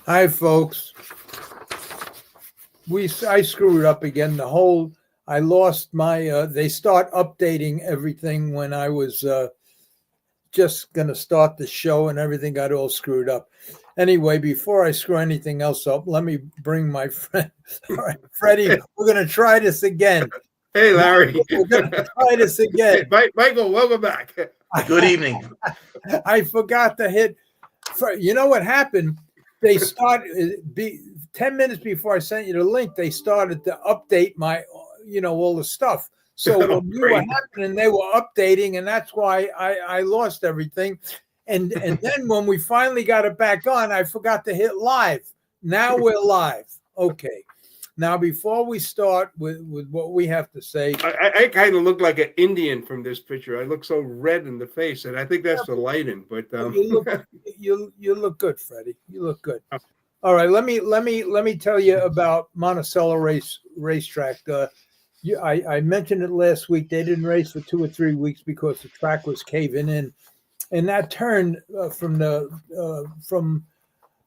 Hi, folks. I screwed up again. I lost my. They start updating everything when I was just going to start the show, and everything got all screwed up. Anyway, before I screw anything else up, let me bring my friend. All right, Freddie, we're going to try this again. Hey, Larry. We're going to try this again. Hey, Michael, welcome back. Good evening. I forgot to hit. You know what happened? They started 10 minutes before I sent you the link. They started to update my, all the stuff. So when you were happening, they were updating, and that's why I lost everything. And then when we finally got it back on, I forgot to hit live. Now we're live. Okay. Now, before we start with what we have to say, I kind of look like an Indian from this picture. I look so red in the face, and I think that's the lighting. But you look good, Freddie. You look good. All right, let me tell you about Monticello Racetrack. I mentioned it last week. They didn't race for 2 or 3 weeks because the track was caving in, and that turn from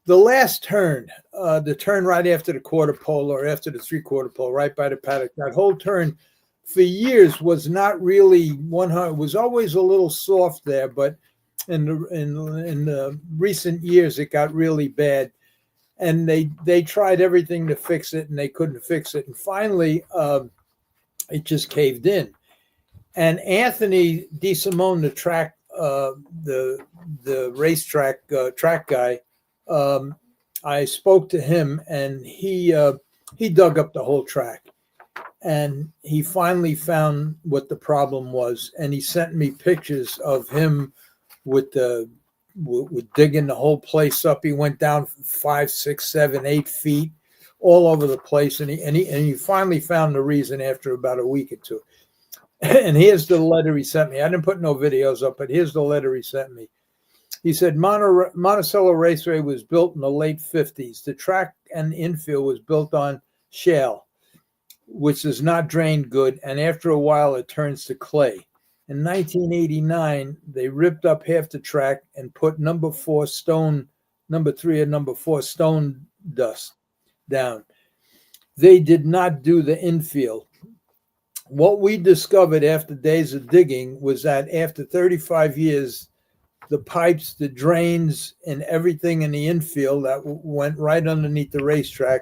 the last turn, the turn right after the quarter pole or after the 3/4 pole, right by the paddock, that whole turn for years was not really 100. It was always a little soft there, but in the recent years it got really bad, and they tried everything to fix it, and they couldn't fix it, and finally it just caved in. And Anthony DeSimone, the track, the racetrack track guy. I spoke to him, and he dug up the whole track, and he finally found what the problem was, and he sent me pictures of him with digging the whole place up. He went down 5, 6, 7, 8 feet all over the place, and he finally found the reason after about a week or two. And here's the letter he sent me. I didn't put no videos up, but here's the letter he sent me. He said, Monticello Raceway was built in the late 50s. The track and infield was built on shale, which does not drain good, and after a while it turns to clay. In 1989, they ripped up half the track and put number 3 and number 4 stone dust down. They did not do the infield. What we discovered after days of digging was that after 35 years, the pipes, the drains, and everything in the infield that went right underneath the racetrack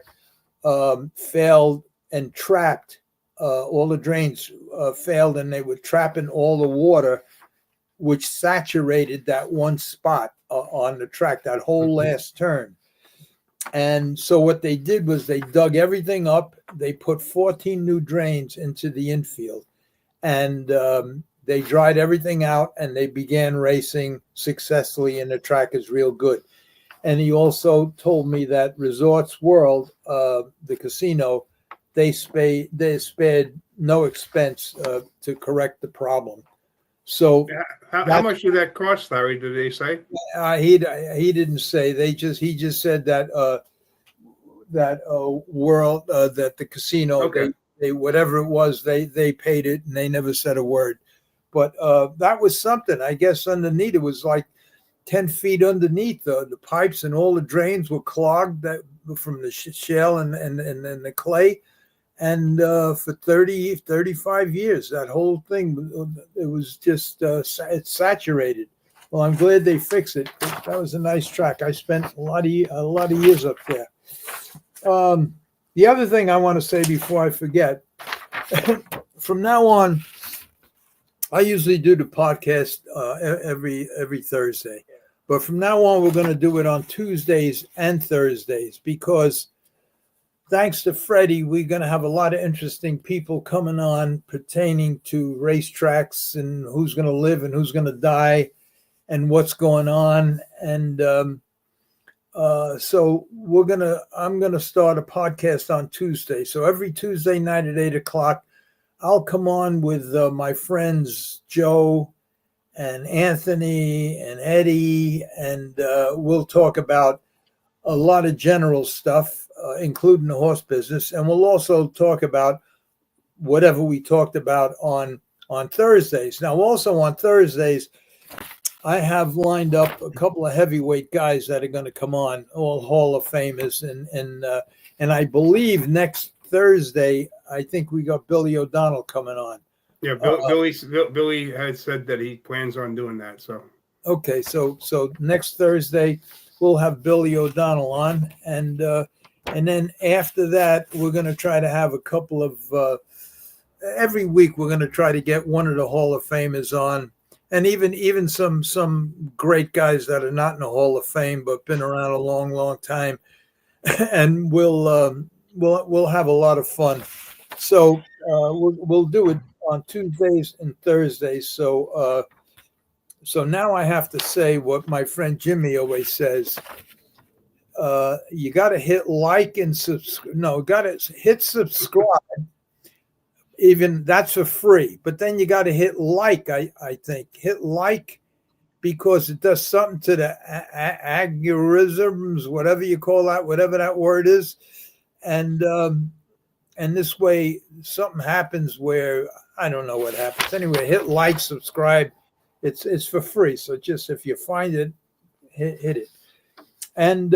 failed and trapped. All the drains failed, and they were trapping all the water, which saturated that one spot on the track, that whole last turn. And so what they did was they dug everything up. They put 14 new drains into the infield, and they dried everything out, and they began racing successfully, and the track is real good. And he also told me that Resorts World, the casino, they spared no expense to correct the problem. So how much did that cost, Larry? Did they say? He didn't say. He just said that World, that the casino, okay, they whatever it was, they paid it, and they never said a word. But that was something. I guess underneath it was like 10 feet underneath. The pipes and all the drains were clogged from the shale and the clay. And for 35 years, that whole thing, it was just it's saturated. Well, I'm glad they fixed it. That was a nice track. I spent a lot of years up there. The other thing I want to say before I forget, from now on, I usually do the podcast every Thursday, but from now on, we're going to do it on Tuesdays and Thursdays because thanks to Freddie, we're going to have a lot of interesting people coming on pertaining to racetracks and who's going to live and who's going to die and what's going on. And so I'm going to start a podcast on Tuesday. So every Tuesday night at 8:00, I'll come on with my friends Joe and Anthony and Eddie, and we'll talk about a lot of general stuff, including the horse business, and we'll also talk about whatever we talked about on Thursdays. Now, also on Thursdays, I have lined up a couple of heavyweight guys that are going to come on, all Hall of Famers, and I believe next Thursday, I think we got Billy O'Donnell coming on. Yeah, Billy has said that he plans on doing that. So okay, so next Thursday we'll have Billy O'Donnell on, and then after that we're going to try to have a couple of every week we're going to try to get one of the Hall of Famers on, and even some great guys that are not in the Hall of Fame but been around a long time, and we'll have a lot of fun. So we'll do it on Tuesdays and Thursdays. So now I have to say what my friend Jimmy always says. You got to hit like and subscribe. No, got to hit subscribe. Even that's for free. But then you got to hit like, I think. Hit like because it does something to the algorithms, whatever you call that, whatever that word is. And this way something happens where I don't know what happens. Anyway, hit like, subscribe. It's for free. So just if you find it, hit it. And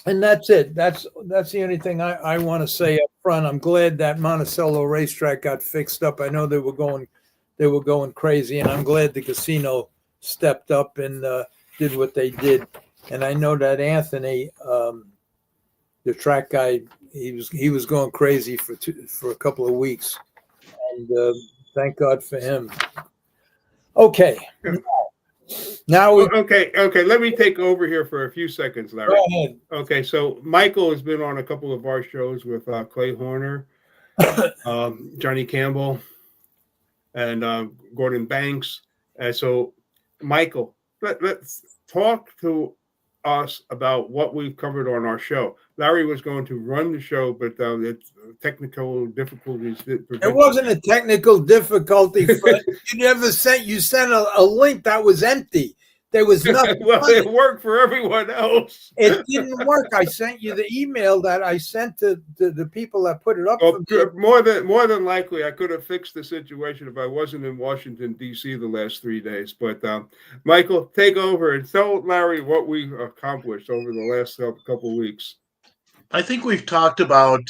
that's it. That's the only thing I want to say up front. I'm glad that Monticello racetrack got fixed up. I know they were going crazy, and I'm glad the casino stepped up and did what they did. And I know that Anthony, the track guy, he was going crazy for a couple of weeks, and thank God for him. Okay. Now okay. Let me take over here for a few seconds, Larry. Go ahead. Okay, so Michael has been on a couple of our shows with Clay Horner, Johnny Campbell, and Gordon Banks. And so, Michael, let's talk to us about what we've covered on our show. Larry was going to run the show, but it's technical difficulties. It wasn't a technical difficulty. You sent a link that was empty. There was nothing. Well, it worked for everyone else. It didn't work. I sent you the email that I sent to the people that put it up. More than likely, I could have fixed the situation if I wasn't in Washington, D.C. the last 3 days. But Michael, take over and tell Larry what we've accomplished over the last couple of weeks. I think we've talked about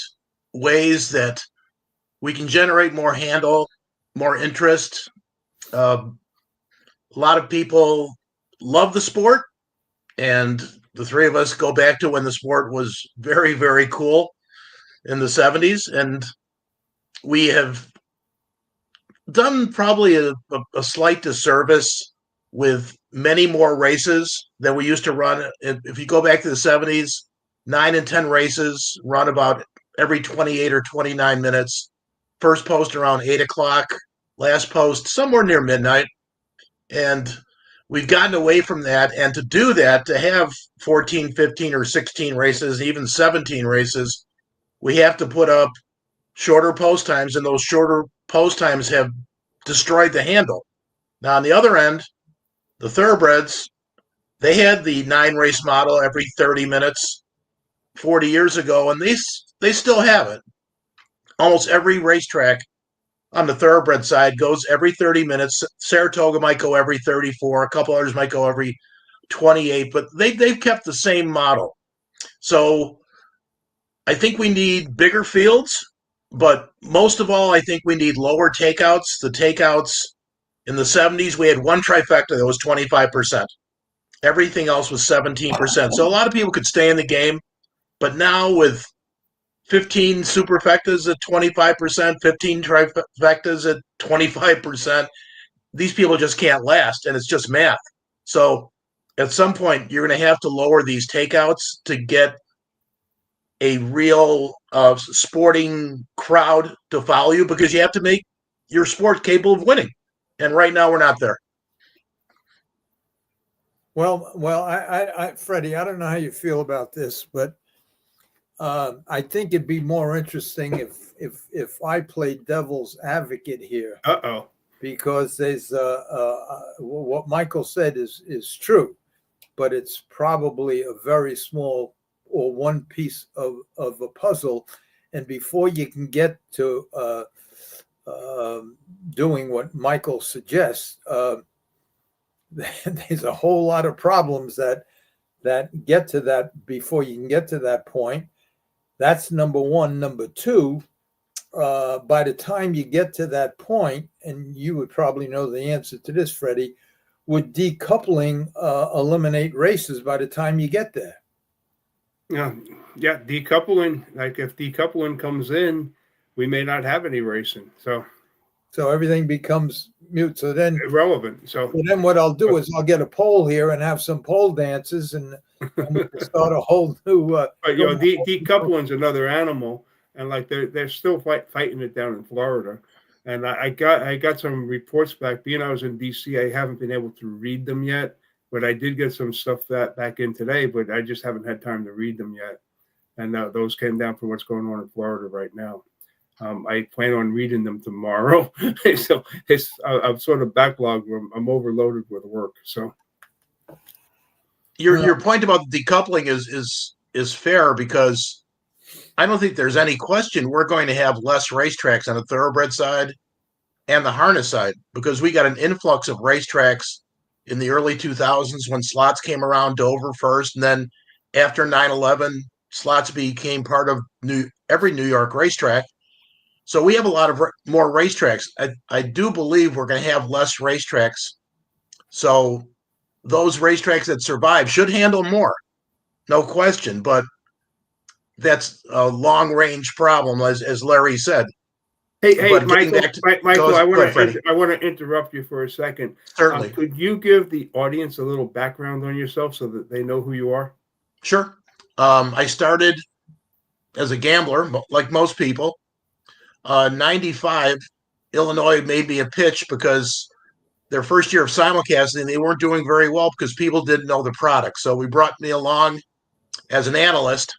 ways that we can generate more handle, more interest. A lot of people love the sport, and the three of us go back to when the sport was very, very cool in the 70s, and we have done probably a slight disservice with many more races than we used to run. If you go back to the 70s, 9 and 10 races run about every 28 or 29 minutes. First post around 8 o'clock, last post somewhere near midnight. And we've gotten away from that. And to do that, to have 14, 15, or 16 races, even 17 races, we have to put up shorter post times, and those shorter post times have destroyed the handle. Now, on the other end, the Thoroughbreds, they had the 9-race model every 30 minutes 40 years ago, and they still have it. Almost every racetrack on the Thoroughbred side goes every 30 minutes. Saratoga might go every 34. A couple others might go every 28, but they've kept the same model. So I think we need bigger fields, but most of all, I think we need lower takeouts. The takeouts in the 70s, we had one trifecta that was 25%. Everything else was 17%. So a lot of people could stay in the game, but now with 15 superfectas at 25%, 15 trifectas at 25%, these people just can't last, and it's just math. So at some point, you're going to have to lower these takeouts to get a real sporting crowd to follow you, because you have to make your sport capable of winning. And right now, we're not there. Well, I Freddie, I don't know how you feel about this, but I think it'd be more interesting if I played devil's advocate here. Because there's what Michael said is true, but it's probably a very small or one piece of a puzzle, and before you can get to doing what Michael suggests, there's a whole lot of problems that get to that before you can get to that point. That's number one. Number two, by the time you get to that point, and you would probably know the answer to this, Freddie, would decoupling eliminate races by the time you get there? Yeah, decoupling. Like if decoupling comes in, we may not have any racing. So everything becomes mute. So then irrelevant. So then what I'll do is I'll get a pole here and have some pole dances, and we can start a whole new. But decoupling's another animal, and like they're still fighting it down in Florida. And I got some reports back. Being I was in DC, I haven't been able to read them yet, but I did get some stuff that back in today, but I just haven't had time to read them yet. And those came down for what's going on in Florida right now. I plan on reading them tomorrow. So I'm sort of backlogged. I'm overloaded with work. So your point about decoupling is fair, because I don't think there's any question we're going to have less racetracks on the thoroughbred side and the harness side, because we got an influx of racetracks in the early 2000s when slots came around, Dover first, and then after 9/11, slots became part of every New York racetrack. So we have a lot of more racetracks. I do believe we're going to have less racetracks. So those racetracks that survive should handle more, no question. But that's a long-range problem, as Larry said. Hey, Michael, I want to interrupt you for a second. Certainly. Could you give the audience a little background on yourself so that they know who you are? Sure. I started as a gambler, like most people. 95, Illinois made me a pitch because their first year of simulcasting, they weren't doing very well because people didn't know the product. So we brought me along as an analyst,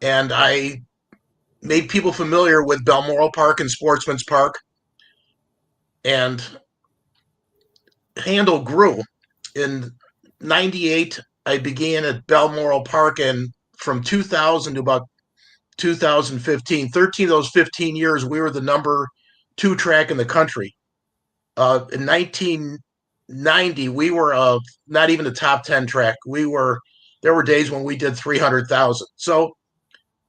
and I made people familiar with Balmoral Park and Sportsman's Park, and handle grew. In 98, I began at Balmoral Park, and from 2000 to about 2015, 13 of those 15 years, we were the number 2 track in the country. In 1990, we were not even a top 10 track. There were days when we did 300,000. So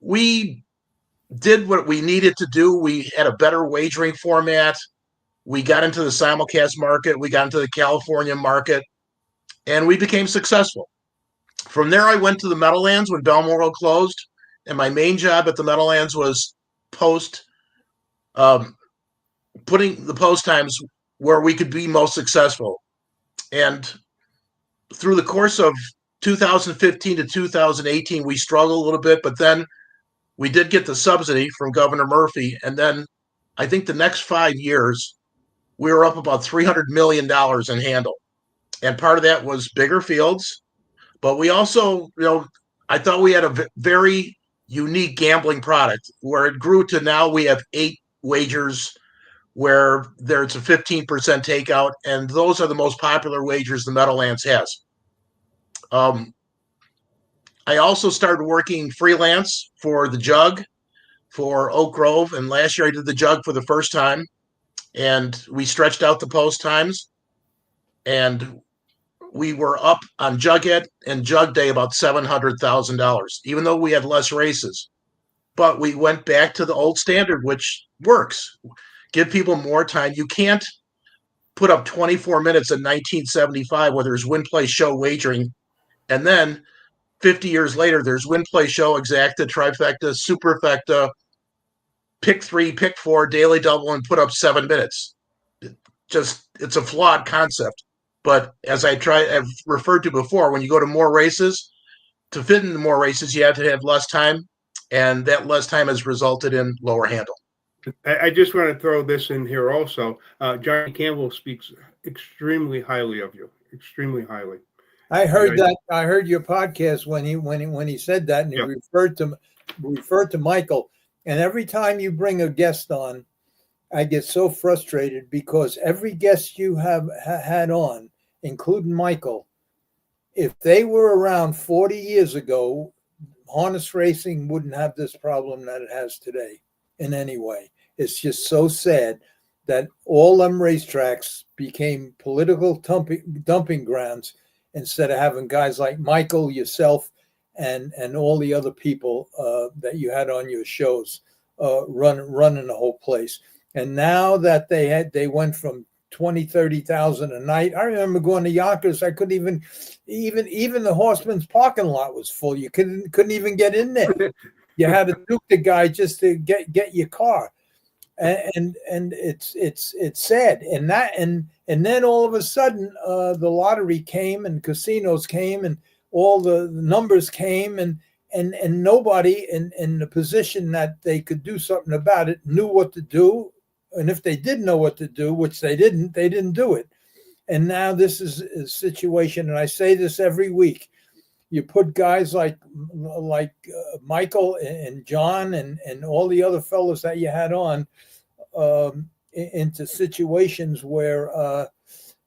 we did what we needed to do. We had a better wagering format. We got into the simulcast market. We got into the California market, and we became successful. From there, I went to the Meadowlands when Balmoral closed, and my main job at the Meadowlands was putting the post times where we could be most successful. And through the course of 2015 to 2018, we struggled a little bit, but then we did get the subsidy from Governor Murphy. And then I think the next 5 years, we were up about $300 million in handle. And part of that was bigger fields. But we also, I thought we had a very unique gambling product where it grew to now we have 8 wagers where there's a 15% takeout, and those are the most popular wagers the Meadowlands has. I also started working freelance for the Jug, for Oak Grove, and last year I did the Jug for the first time, and we stretched out the post times, and we were up on Jughead and Jug Day about $700,000, even though we had less races. But we went back to the old standard, which works. Give people more time. You can't put up 24 minutes in 1975 where there's win, play, show wagering, and then 50 years later there's win, play, show, exacta, trifecta, superfecta, pick 3, pick 4, daily double, and put up 7 minutes. It's a flawed concept. But as I've referred to before, when you go to more races, to fit into more races, you have to have less time, and that less time has resulted in lower handle. I just want to throw this in here also. Johnny Campbell speaks extremely highly of you, extremely highly. I heard that. I heard your podcast when he said that, and he referred to Michael. And every time you bring a guest on, I get so frustrated because every guest you have had on, including Michael, if they were around 40 years ago, harness racing wouldn't have this problem that it has today in any way. It's just so sad that all them racetracks became political dumping grounds instead of having guys like Michael, yourself, and all the other people that you had on your shows running the whole place. And now that they went from 20, 30,000 a night. I remember going to Yonkers. I couldn't even the Horseman's parking lot was full. You couldn't even get in there. You had to duke the guy just to get your car. And it's sad. And then all of a sudden the lottery came and casinos came and all the numbers came and nobody in the position that they could do something about it knew what to do. And if they did know what to do, which they didn't do it. And now this is a situation, and I say this every week. You put guys like Michael and John and all the other fellows that you had on into situations where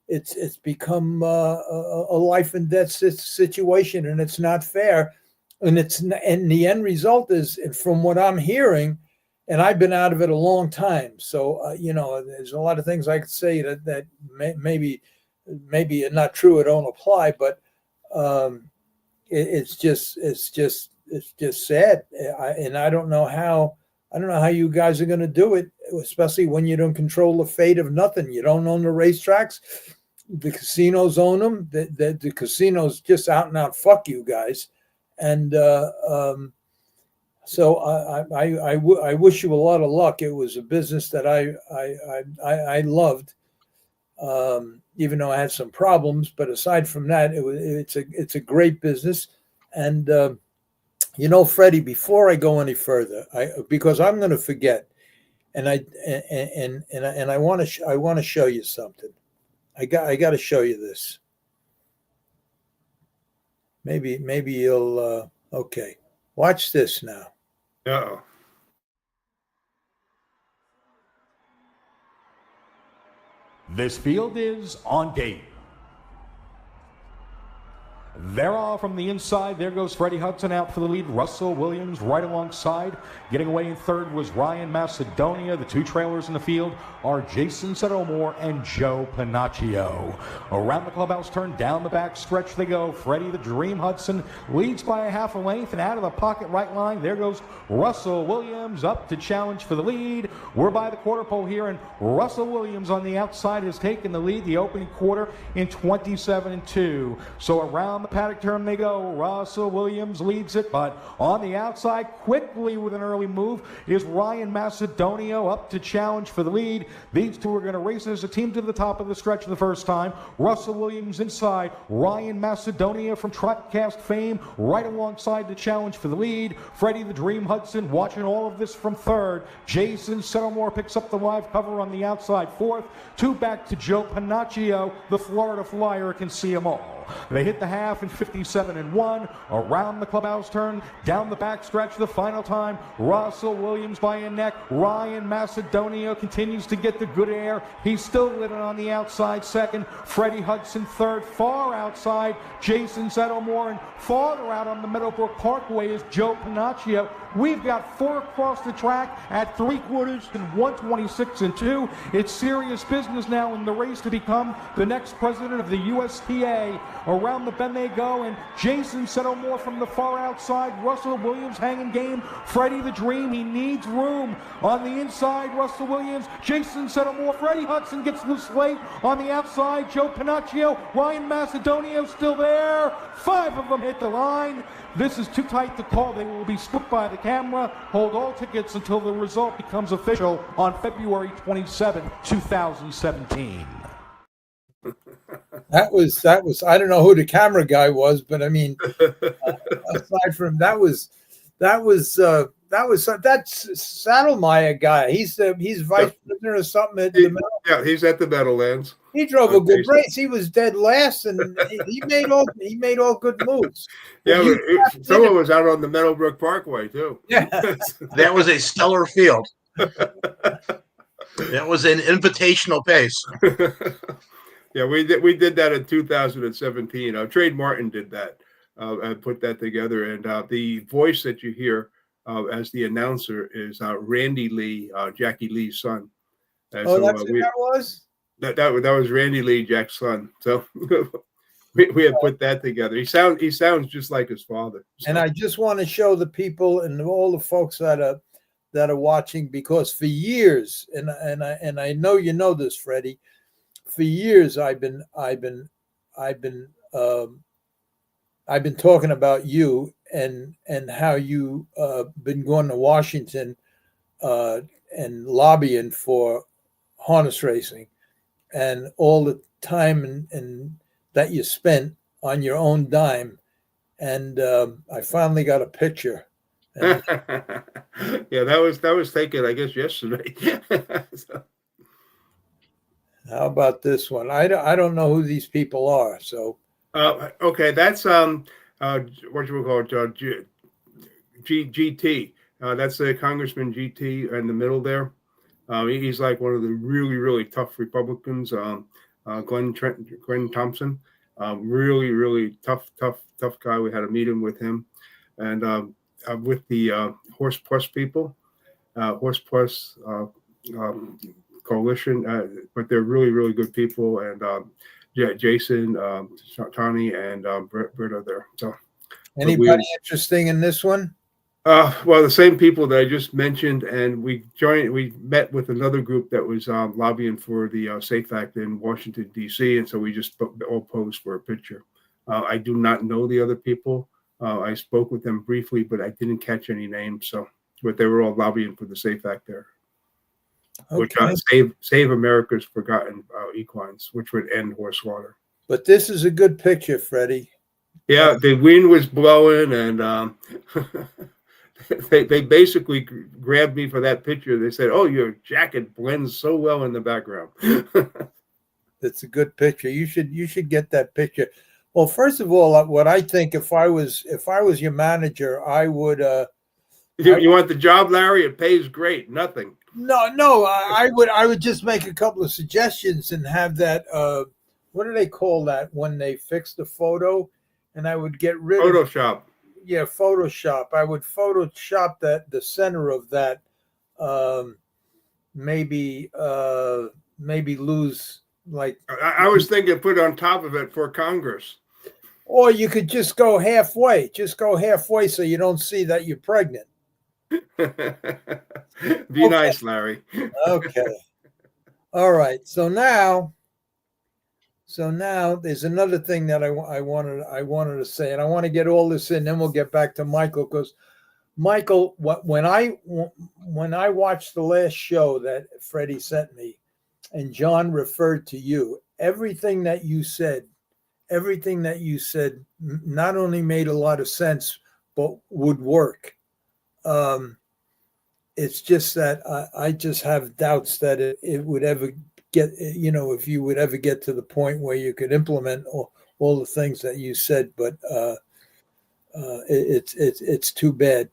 it's become a life and death situation, and it's not fair. And the end result is, from what I'm hearing, and I've been out of it a long time, so there's a lot of things I could say that maybe are not true or don't apply, but it's just sad, and I don't know how you guys are going to do it, especially when you don't control the fate of nothing. You don't own the racetracks. The casinos own them. The casinos just out and out fuck you guys, and so I wish you a lot of luck. It was a business that I loved, even though I had some problems. But aside from that, it's a great business. And Freddie, before I go any further, because I'm going to forget, and I want to show you something. I got to show you this. Maybe you'll okay. Watch this now. Uh-oh. This field is on game. They're all from the inside. There goes Freddie Hudson out for the lead. Russell Williams right alongside. Getting away in third was Ryan Macedonia. The two trailers in the field are Jason Settlemore and Joe Panaccio. Around the clubhouse turn, down the back stretch they go. Freddie the Dream Hudson leads by a half a length, and out of the pocket right line, there goes Russell Williams up to challenge for the lead. We're by the quarter pole here, and Russell Williams on the outside has taken the lead the opening quarter in 27-2. So around the paddock turn they go. Russell Williams leads it, but on the outside, quickly with an early move, is Ryan Macedonio up to challenge for the lead. These two are going to race as a team to the top of the stretch the first time. Russell Williams inside. Ryan Macedonia from Trackcast fame right alongside the challenge for the lead. Freddie the Dream Hudson watching all of this from third. Jason Settlemore picks up the live cover on the outside fourth. Two back to Joe Panaccio. The Florida Flyer can see them all. They hit the half in 57-1. Around the clubhouse turn, down the back stretch the final time. Russell Williams by a neck. Ryan Macedonia continues to get the good air. He's still living on the outside second. Freddie Hudson third, far outside. Jason Settlemore, and farther out on the Meadowbrook Parkway is Joe Panaccio. We've got four across the track at 3/4 and 126-2. It's serious business now in the race to become the next president of the USTA. Around the bend they go, and Jason Settlemore from the far outside. Russell Williams hanging game. Freddie the Dream, he needs room. On the inside, Russell Williams, Jason Settlemore, Freddie Hudson gets loose late. On the outside, Joe Panaccio, Ryan Macedonio still there. Five of them hit the line. This is too tight to call. They will be split by the camera. Hold all tickets until the result becomes official on February 27, 2017. That was I don't know who the camera guy was, but I mean, aside from that's Saddlemeyer guy. He's vice president or something at the Meadow. Yeah, he's at the Meadowlands. He drove a good race. He was dead last, and he made all good moves. Yeah, but someone was out on the Meadowbrook Parkway too. Yeah, That was a stellar field. That was an invitational pace. Yeah, we did that in 2017. Trade Martin did that and put that together. And the voice that you hear as the announcer is Randy Lee, Jackie Lee's son. And that's who that was? That was Randy Lee, Jack's son. So we had put that together. He sounds just like his father. So. And I just want to show the people and all the folks that are watching, because for years, and I know you know this, Freddie, for years I've been talking about you and how you been going to Washington and lobbying for harness racing, and all the time and that you spent on your own dime. And I finally got a picture. And yeah, that was taken, I guess, yesterday. So. How about this one? I don't know who these people are. So okay, that's what you would call it, GT. That's Congressman GT in the middle there. He's like one of the really, really tough Republicans. Glenn Thompson, really, really tough guy. We had a meeting with him, and with the Horse Plus people, Horse Plus coalition. But they're really, really good people. And Jason, Tony, and Britt are there. So, anybody interesting in this one? Well, the same people that I just mentioned, and we met with another group that was lobbying for the SAFE Act in Washington, D.C., and so we just all posed for a picture. I do not know the other people. I spoke with them briefly, but I didn't catch any names. But they were all lobbying for the SAFE Act there, which save America's forgotten equines, which would end horse slaughter. But this is a good picture, Freddie. Yeah, the wind was blowing, and they basically grabbed me for that picture. They said, "Oh, your jacket blends so well in the background." That's a good picture. You should get that picture. Well, first of all, what I think, if I was your manager, I would. You want the job, Larry? It pays great. Nothing. No. I would just make a couple of suggestions and have that. What do they call that when they fix the photo? And I would get rid Photoshop. Yeah, Photoshop. I would Photoshop the center of that. Maybe lose like. I was thinking put on top of it for Congress. Or you could just go halfway. Just go halfway so you don't see that you're pregnant. Be nice, Larry. Okay. All right. So now there's another thing that I wanted to say, and I want to get all this in. Then we'll get back to Michael, because Michael, when I watched the last show that Freddie sent me, and John referred to you, everything that you said not only made a lot of sense, but would work. It's just that I just have doubts that it would ever get, if you would ever get to the point where you could implement all the things that you said, but it's too bad.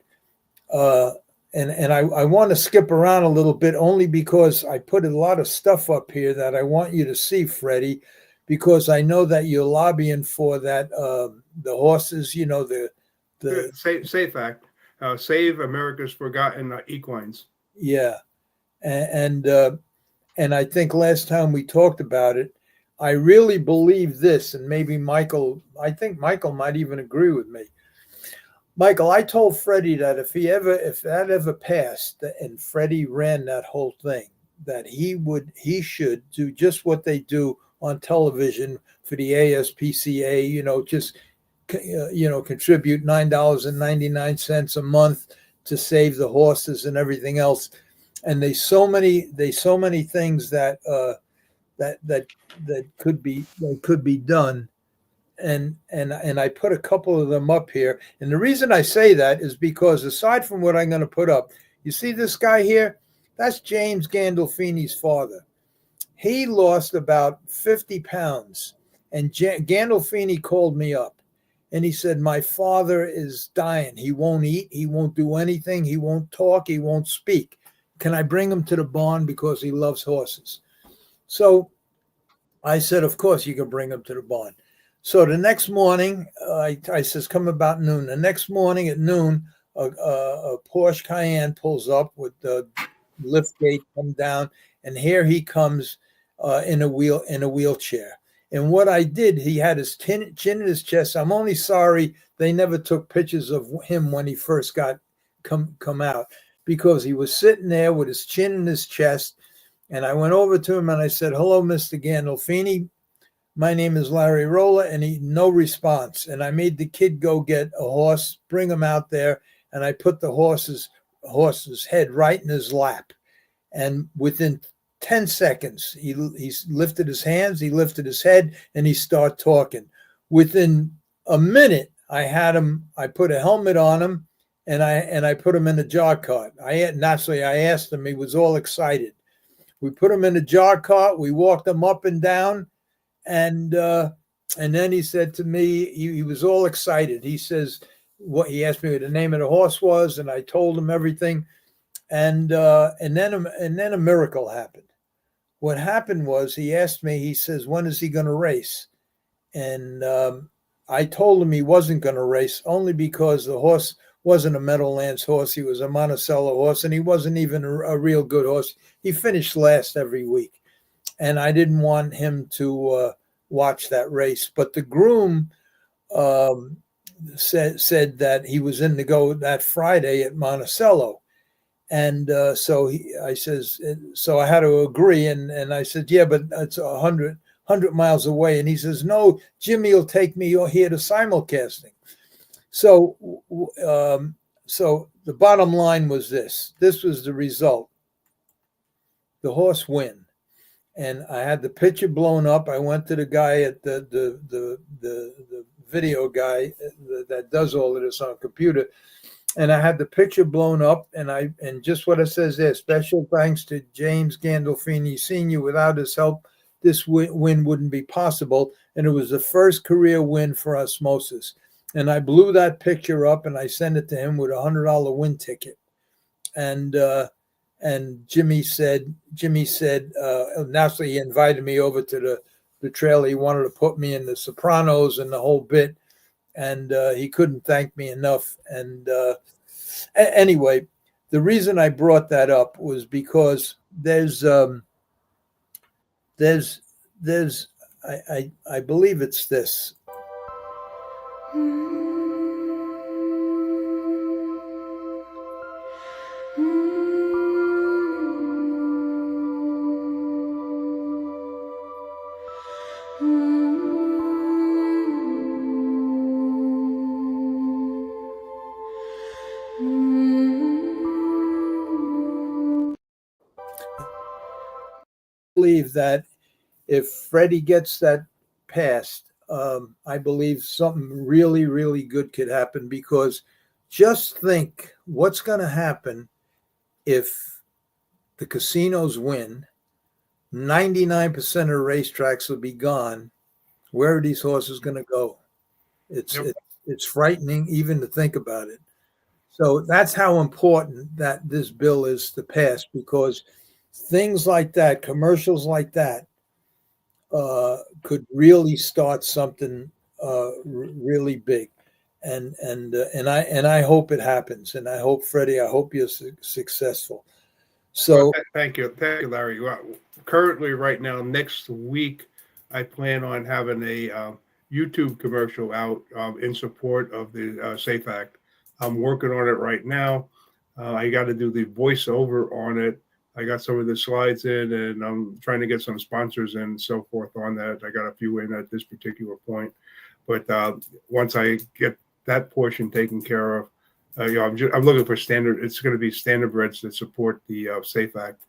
And I want to skip around a little bit, only because I put a lot of stuff up here that I want you to see, Freddie, because I know that you're lobbying for that, the horses, the SAFE Act, Save America's Forgotten Equines. Yeah. And I think last time we talked about it, I really believe this, and maybe I think Michael might even agree with me. Michael, I told Freddie that if that ever passed and Freddie ran that whole thing, that he should do just what they do on television for the ASPCA, just contribute $9.99 a month to save the horses and everything else. And there's so many things that could be done. And I put a couple of them up here. And the reason I say that is because, aside from what I'm going to put up, you see this guy here? That's James Gandolfini's father. He lost about 50 pounds. And Gandolfini called me up. And he said, my father is dying. He won't eat. He won't do anything. He won't talk. He won't speak. Can I bring him to the barn because he loves horses? So I said, of course you can bring him to the barn. So the next morning, I says, come about noon. The next morning at noon, a Porsche Cayenne pulls up with the lift gate come down. And here he comes, in a wheelchair. And what I did, he had his chin in his chest. I'm only sorry they never took pictures of him when he first come out, because he was sitting there with his chin in his chest. And I went over to him and I said, "Hello, Mr. Gandolfini. My name is Larry Rolla," and no response. And I made the kid go get a horse, bring him out there, and I put the horse's head right in his lap. And within 10 seconds, he lifted his hands, he lifted his head, and he started talking. Within a minute, I put a helmet on him, and I put him in a jog cart. Naturally, I asked him, he was all excited. We put him in a jog cart, we walked him up and down, and then he said to me, he was all excited. He says, he asked me what the name of the horse was, and I told him everything. And then a miracle happened. What happened was, he asked me, he says, "When is he going to race?" And I told him he wasn't going to race, only because the horse wasn't a Meadowlands horse. He was a Monticello horse, and he wasn't even a real good horse. He finished last every week. And I didn't want him to watch that race. But the groom said that he was in to go that Friday at Monticello. And so I had to agree. And I said, "Yeah, but it's 100 miles away." And he says, "No, Jimmy will take me here to simulcasting." So the bottom line was this. This was the result. The horse win. And I had the picture blown up. I went to the guy at the video guy that does all of this on computer. And I had the picture blown up, and just what it says there: "Special thanks to James Gandolfini Sr. Without his help, this win wouldn't be possible." And it was the first career win for Osmosis. And I blew that picture up and I sent it to him with a $100 win ticket. And Jimmy said, naturally he invited me over to the trailer. He wanted to put me in the Sopranos and the whole bit. And he couldn't thank me enough. And anyway, the reason I brought that up was because I believe it's this. Believe that if Freddie gets that passed, I believe something really, really good could happen, because just think what's going to happen if the casinos win. 99% of racetracks will be gone. Where are these horses going to go? It's frightening even to think about it. So that's how important that this bill is to pass, because things like that, commercials like that, could really start something really big, and I hope it happens, and I hope, Freddie, I hope you're successful. So well, thank you, Larry. Well, currently, right now, next week, I plan on having a YouTube commercial out in support of the SAFE Act. I'm working on it right now. I got to do the voiceover on it. I got some of the slides in, and I'm trying to get some sponsors and so forth on that. I got a few in at this particular point, but once I get that portion taken care of, I'm looking for standard. It's going to be standardbreds that support the SAFE Act,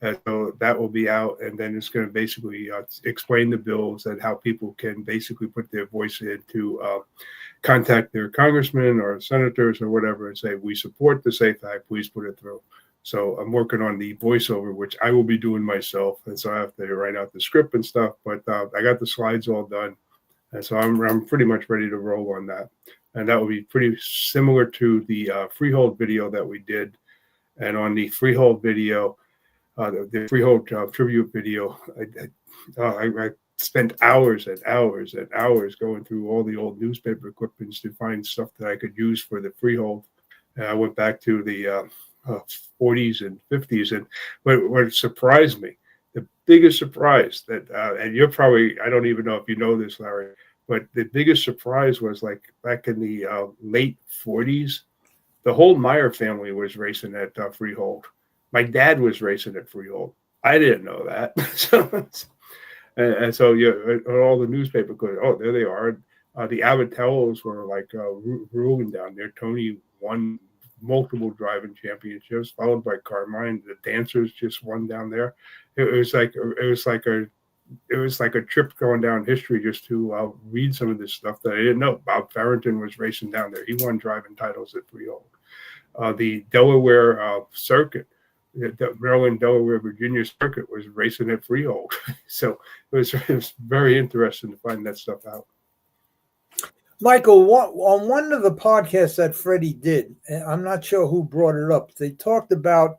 and so that will be out, and then it's going to basically explain the bills and how people can basically put their voice in to contact their congressmen or senators or whatever and say, "We support the SAFE Act. Please put it through." So I'm working on the voiceover, which I will be doing myself, and so I have to write out the script and stuff. But I got the slides all done, and so I'm pretty much ready to roll on that. And that will be pretty similar to the Freehold video that we did. And on the Freehold video, the Freehold tribute video, I spent hours and hours and hours going through all the old newspaper clippings to find stuff that I could use for the Freehold. And I went back to the 40s and 50s, and what surprised me the biggest surprise that, and you're probably, I don't even know if you know this, Larry, but the biggest surprise was like back in the late 40s, the whole Meyer family was racing at Freehold. My dad was racing at Freehold. I didn't know that. and so all the newspaper goes, oh, there they are. The Avatellos were like ruling down there. Tony won multiple driving championships, followed by Carmine. The dancers just won down there. It was like a trip going down history just to read some of this stuff that I didn't know. Bob Farrington was racing down there. He won driving titles at Freehold. The Delaware circuit, the Maryland, Delaware, Virginia circuit was racing at Freehold. So it was very interesting to find that stuff out. Michael, on one of the podcasts that Freddie did, and I'm not sure who brought it up, they talked about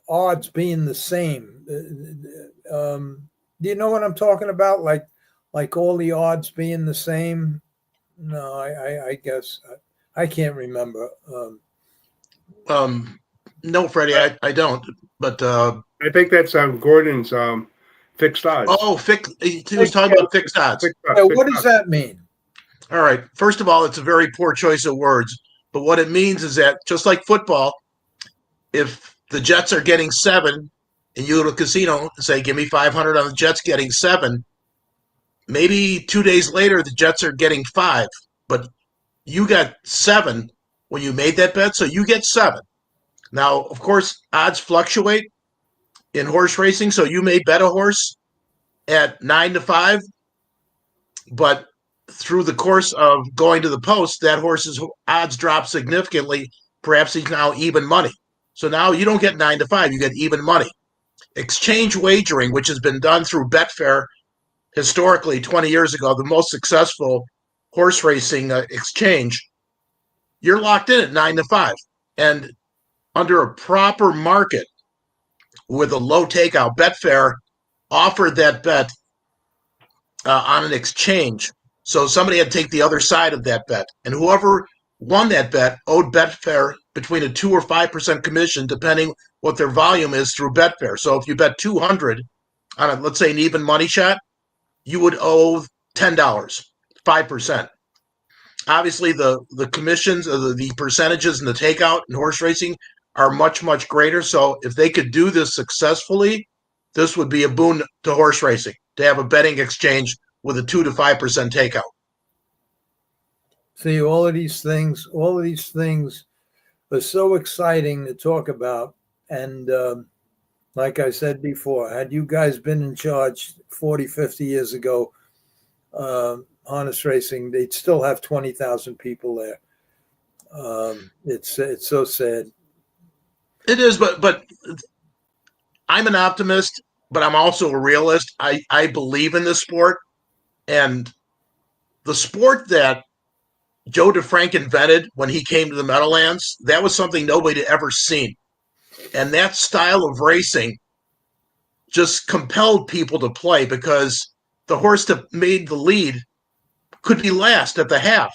odds being the same. Do you know what I'm talking about? Like all the odds being the same? No, I guess I can't remember. No, Freddie, I don't. But I think that's Gordon's fixed odds. Oh, he was talking about fixed odds. What does that mean? All right. First of all, it's a very poor choice of words. But what it means is that just like football, if the Jets are getting 7 and you go to a casino and say, give me 500 on the Jets getting 7, maybe 2 days later the Jets are getting 5, but you got 7 when you made that bet, so you get 7. Now, of course, odds fluctuate in horse racing, so you may bet a horse at 9-5, but through the course of going to the post, that horse's odds drop significantly. Perhaps he's now even money. So now you don't get 9-5, you get even money. Exchange wagering, which has been done through Betfair historically 20 years ago, the most successful horse racing exchange, you're locked in at 9-5. And under a proper market with a low takeout, Betfair offered that bet on an exchange. So somebody had to take the other side of that bet. And whoever won that bet owed Betfair between a 2 or 5% commission, depending what their volume is through Betfair. So if you bet 200 on let's say an even money shot, you would owe $10, 5%. Obviously, the commissions, the percentages in the takeout in horse racing are much, much greater. So if they could do this successfully, this would be a boon to horse racing, to have a betting exchange with a 2 to 5% takeout. See, all of these things are so exciting to talk about. And like I said before, had you guys been in charge 40, 50 years ago, harness racing, they'd still have 20,000 people there. It's so sad. It is, but I'm an optimist, but I'm also a realist. I believe in this sport, and the sport that Joe DeFrank invented when he came to the Meadowlands, that was something nobody had ever seen. And that style of racing just compelled people to play, because the horse that made the lead could be last at the half.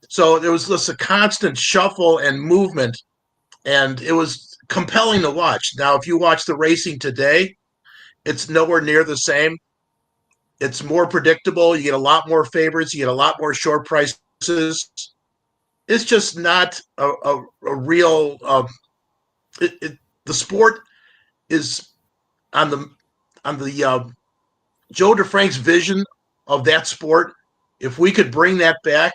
So there was just a constant shuffle and movement, and it was compelling to watch. Now, if you watch the racing today, it's nowhere near the same. It's more predictable. You get a lot more favorites. You get a lot more short prices. It's just not a real. The sport is on the Joe DeFrank's vision of that sport. If we could bring that back,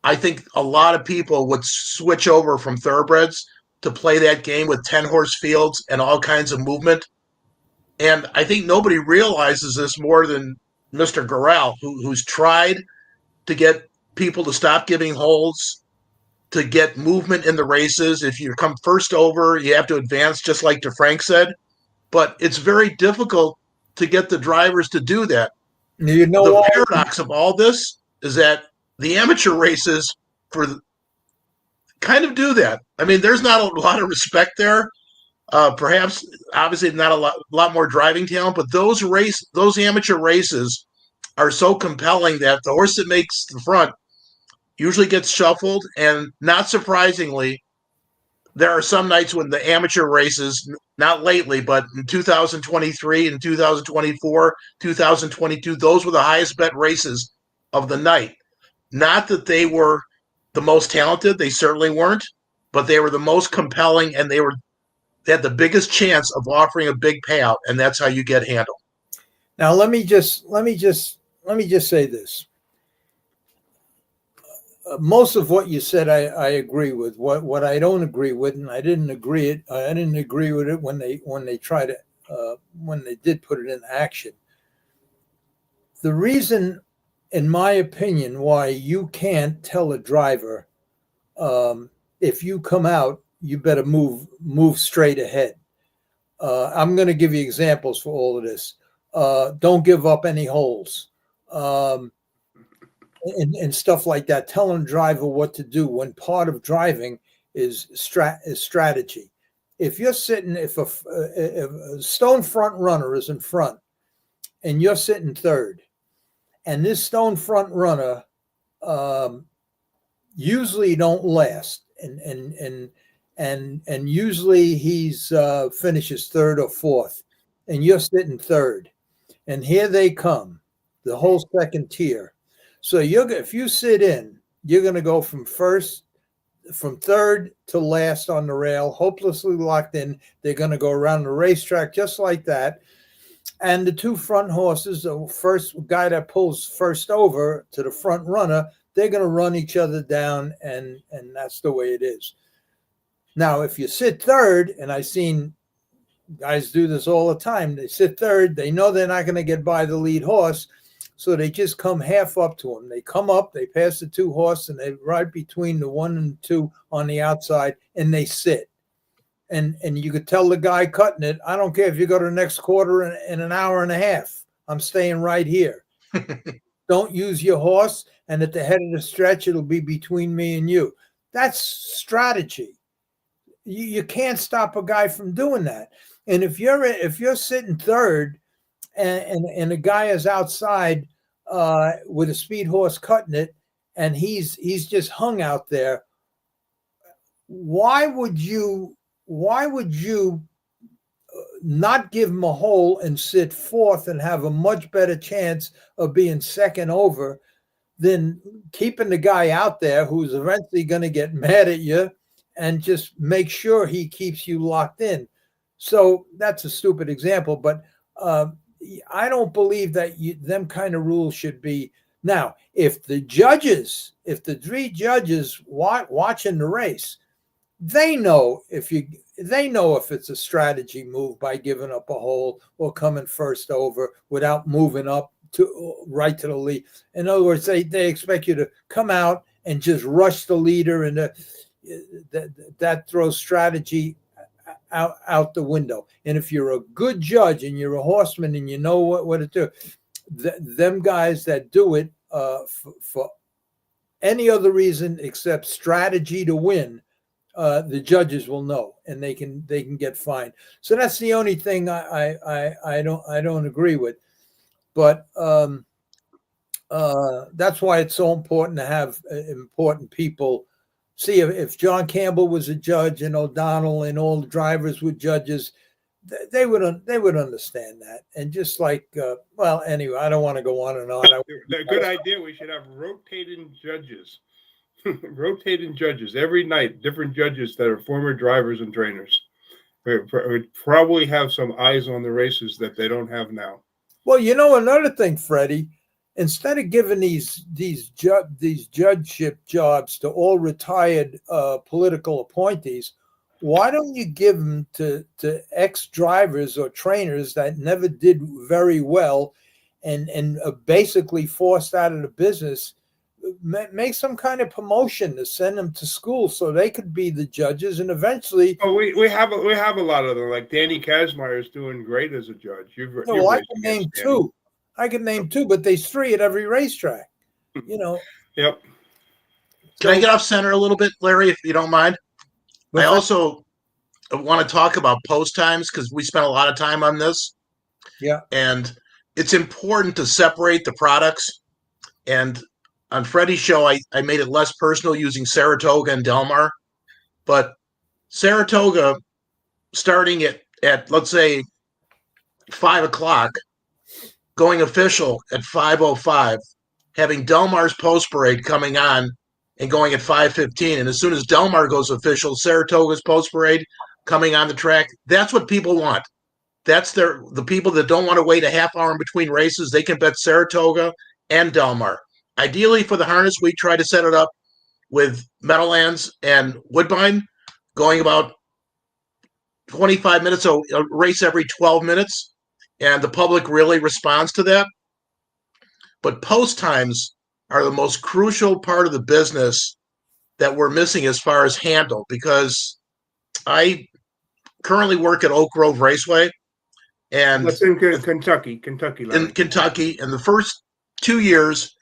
I think a lot of people would switch over from thoroughbreds to play that game with 10 horse fields and all kinds of movement. And I think nobody realizes this more than Mr. Corral, who's tried to get people to stop giving holes, to get movement in the races. If you come first over, you have to advance, just like DeFrank said. But it's very difficult to get the drivers to do that. You know, the paradox of all this is that the amateur races kind of do that. I mean, there's not a lot of respect there. Perhaps, obviously, not a lot more driving talent, but those amateur races are so compelling that the horse that makes the front usually gets shuffled, and not surprisingly, there are some nights when the amateur races, not lately, but in 2023 and 2024, 2022, those were the highest bet races of the night. Not that they were the most talented, they certainly weren't, but they were the most compelling, and they had the biggest chance of offering a big payout, and that's how you get handle. Now let me just say this. Most of what you said, I agree with. What I don't agree with, and I didn't agree with it when they tried it, when they did put it in action. The reason, in my opinion, why you can't tell a driver, if you come out, you better move straight ahead. I'm going to give you examples for all of this. Don't give up any holes. And stuff like that, telling a driver what to do when part of driving is strategy. If you're sitting, if a stone front runner is in front and you're sitting third, and this stone front runner usually don't last, and usually he's finishes third or fourth, and you're sitting third, and here they come, the whole second tier. So if you sit in, you're going to go from third to last on the rail, hopelessly locked in. They're going to go around the racetrack just like that. And the two front horses, the first guy that pulls first over to the front runner, they're going to run each other down, and that's the way it is. Now, if you sit third, and I've seen guys do this all the time, they sit third, they know they're not going to get by the lead horse, so they just come half up to him. They come up, they pass the two horse, and they right between the 1 and 2 on the outside, and they sit. And you could tell the guy cutting it, I don't care if you go to the next quarter in an hour and a half. I'm staying right here. Don't use your horse, and at the head of the stretch, it'll be between me and you. That's strategy. You can't stop a guy from doing that. And if you're sitting third, and a guy is outside with a speed horse cutting it, and he's just hung out there, why would you not give him a hole and sit fourth and have a much better chance of being second over than keeping the guy out there who's eventually going to get mad at you and just make sure he keeps you locked in? So that's a stupid example, but I don't believe that them kind of rules should be. Now, if the three judges watching the race, they know if it's a strategy move by giving up a hole or coming first over without moving up right to the lead. In other words, they expect you to come out and just rush the leader, and that throws strategy out the window. And if you're a good judge and you're a horseman and you know what to do, them guys that do it for any other reason except strategy to win, the judges will know, and they can get fined. So that's the only thing I don't agree with. But that's why it's so important to have important people. See, if John Campbell was a judge and O'Donnell and all the drivers were judges, they would understand that. And just like, well, anyway, I don't want to go on and on. A good idea. We should have rotating judges. Rotating judges every night, different judges that are former drivers and trainers. We probably have some eyes on the races that they don't have now. Well, you know, another thing, Freddie, instead of giving these judgeship jobs to all retired political appointees, why don't you give them to ex-drivers or trainers that never did very well and basically forced out of the business? Make some kind of promotion to send them to school so they could be the judges, and eventually. Oh, we have a lot of them. Like Danny Kazmaier is doing great as a judge. Well, I can name two. I can name two, but there's three at every racetrack. You know. Yep. Can I get off center a little bit, Larry, if you don't mind? I also want to talk about post times because we spent a lot of time on this. Yeah. And it's important to separate the products. And on Freddie's show, I made it less personal using Saratoga and Del Mar. But Saratoga starting at let's say 5 o'clock, going official at 5:05, having Delmar's post parade coming on and going at 5:15, and as soon as Delmar goes official, Saratoga's post parade coming on the track. That's what people want. That's the people that don't want to wait a half hour in between races. They can bet Saratoga and Delmar. Ideally, for the harness, we try to set it up with Meadowlands and Woodbine, going about 25 minutes, so a race every 12 minutes, and the public really responds to that. But post times are the most crucial part of the business that we're missing as far as handle, because I currently work at Oak Grove Raceway, and that's in Kentucky, in Kentucky, in the first 2 years,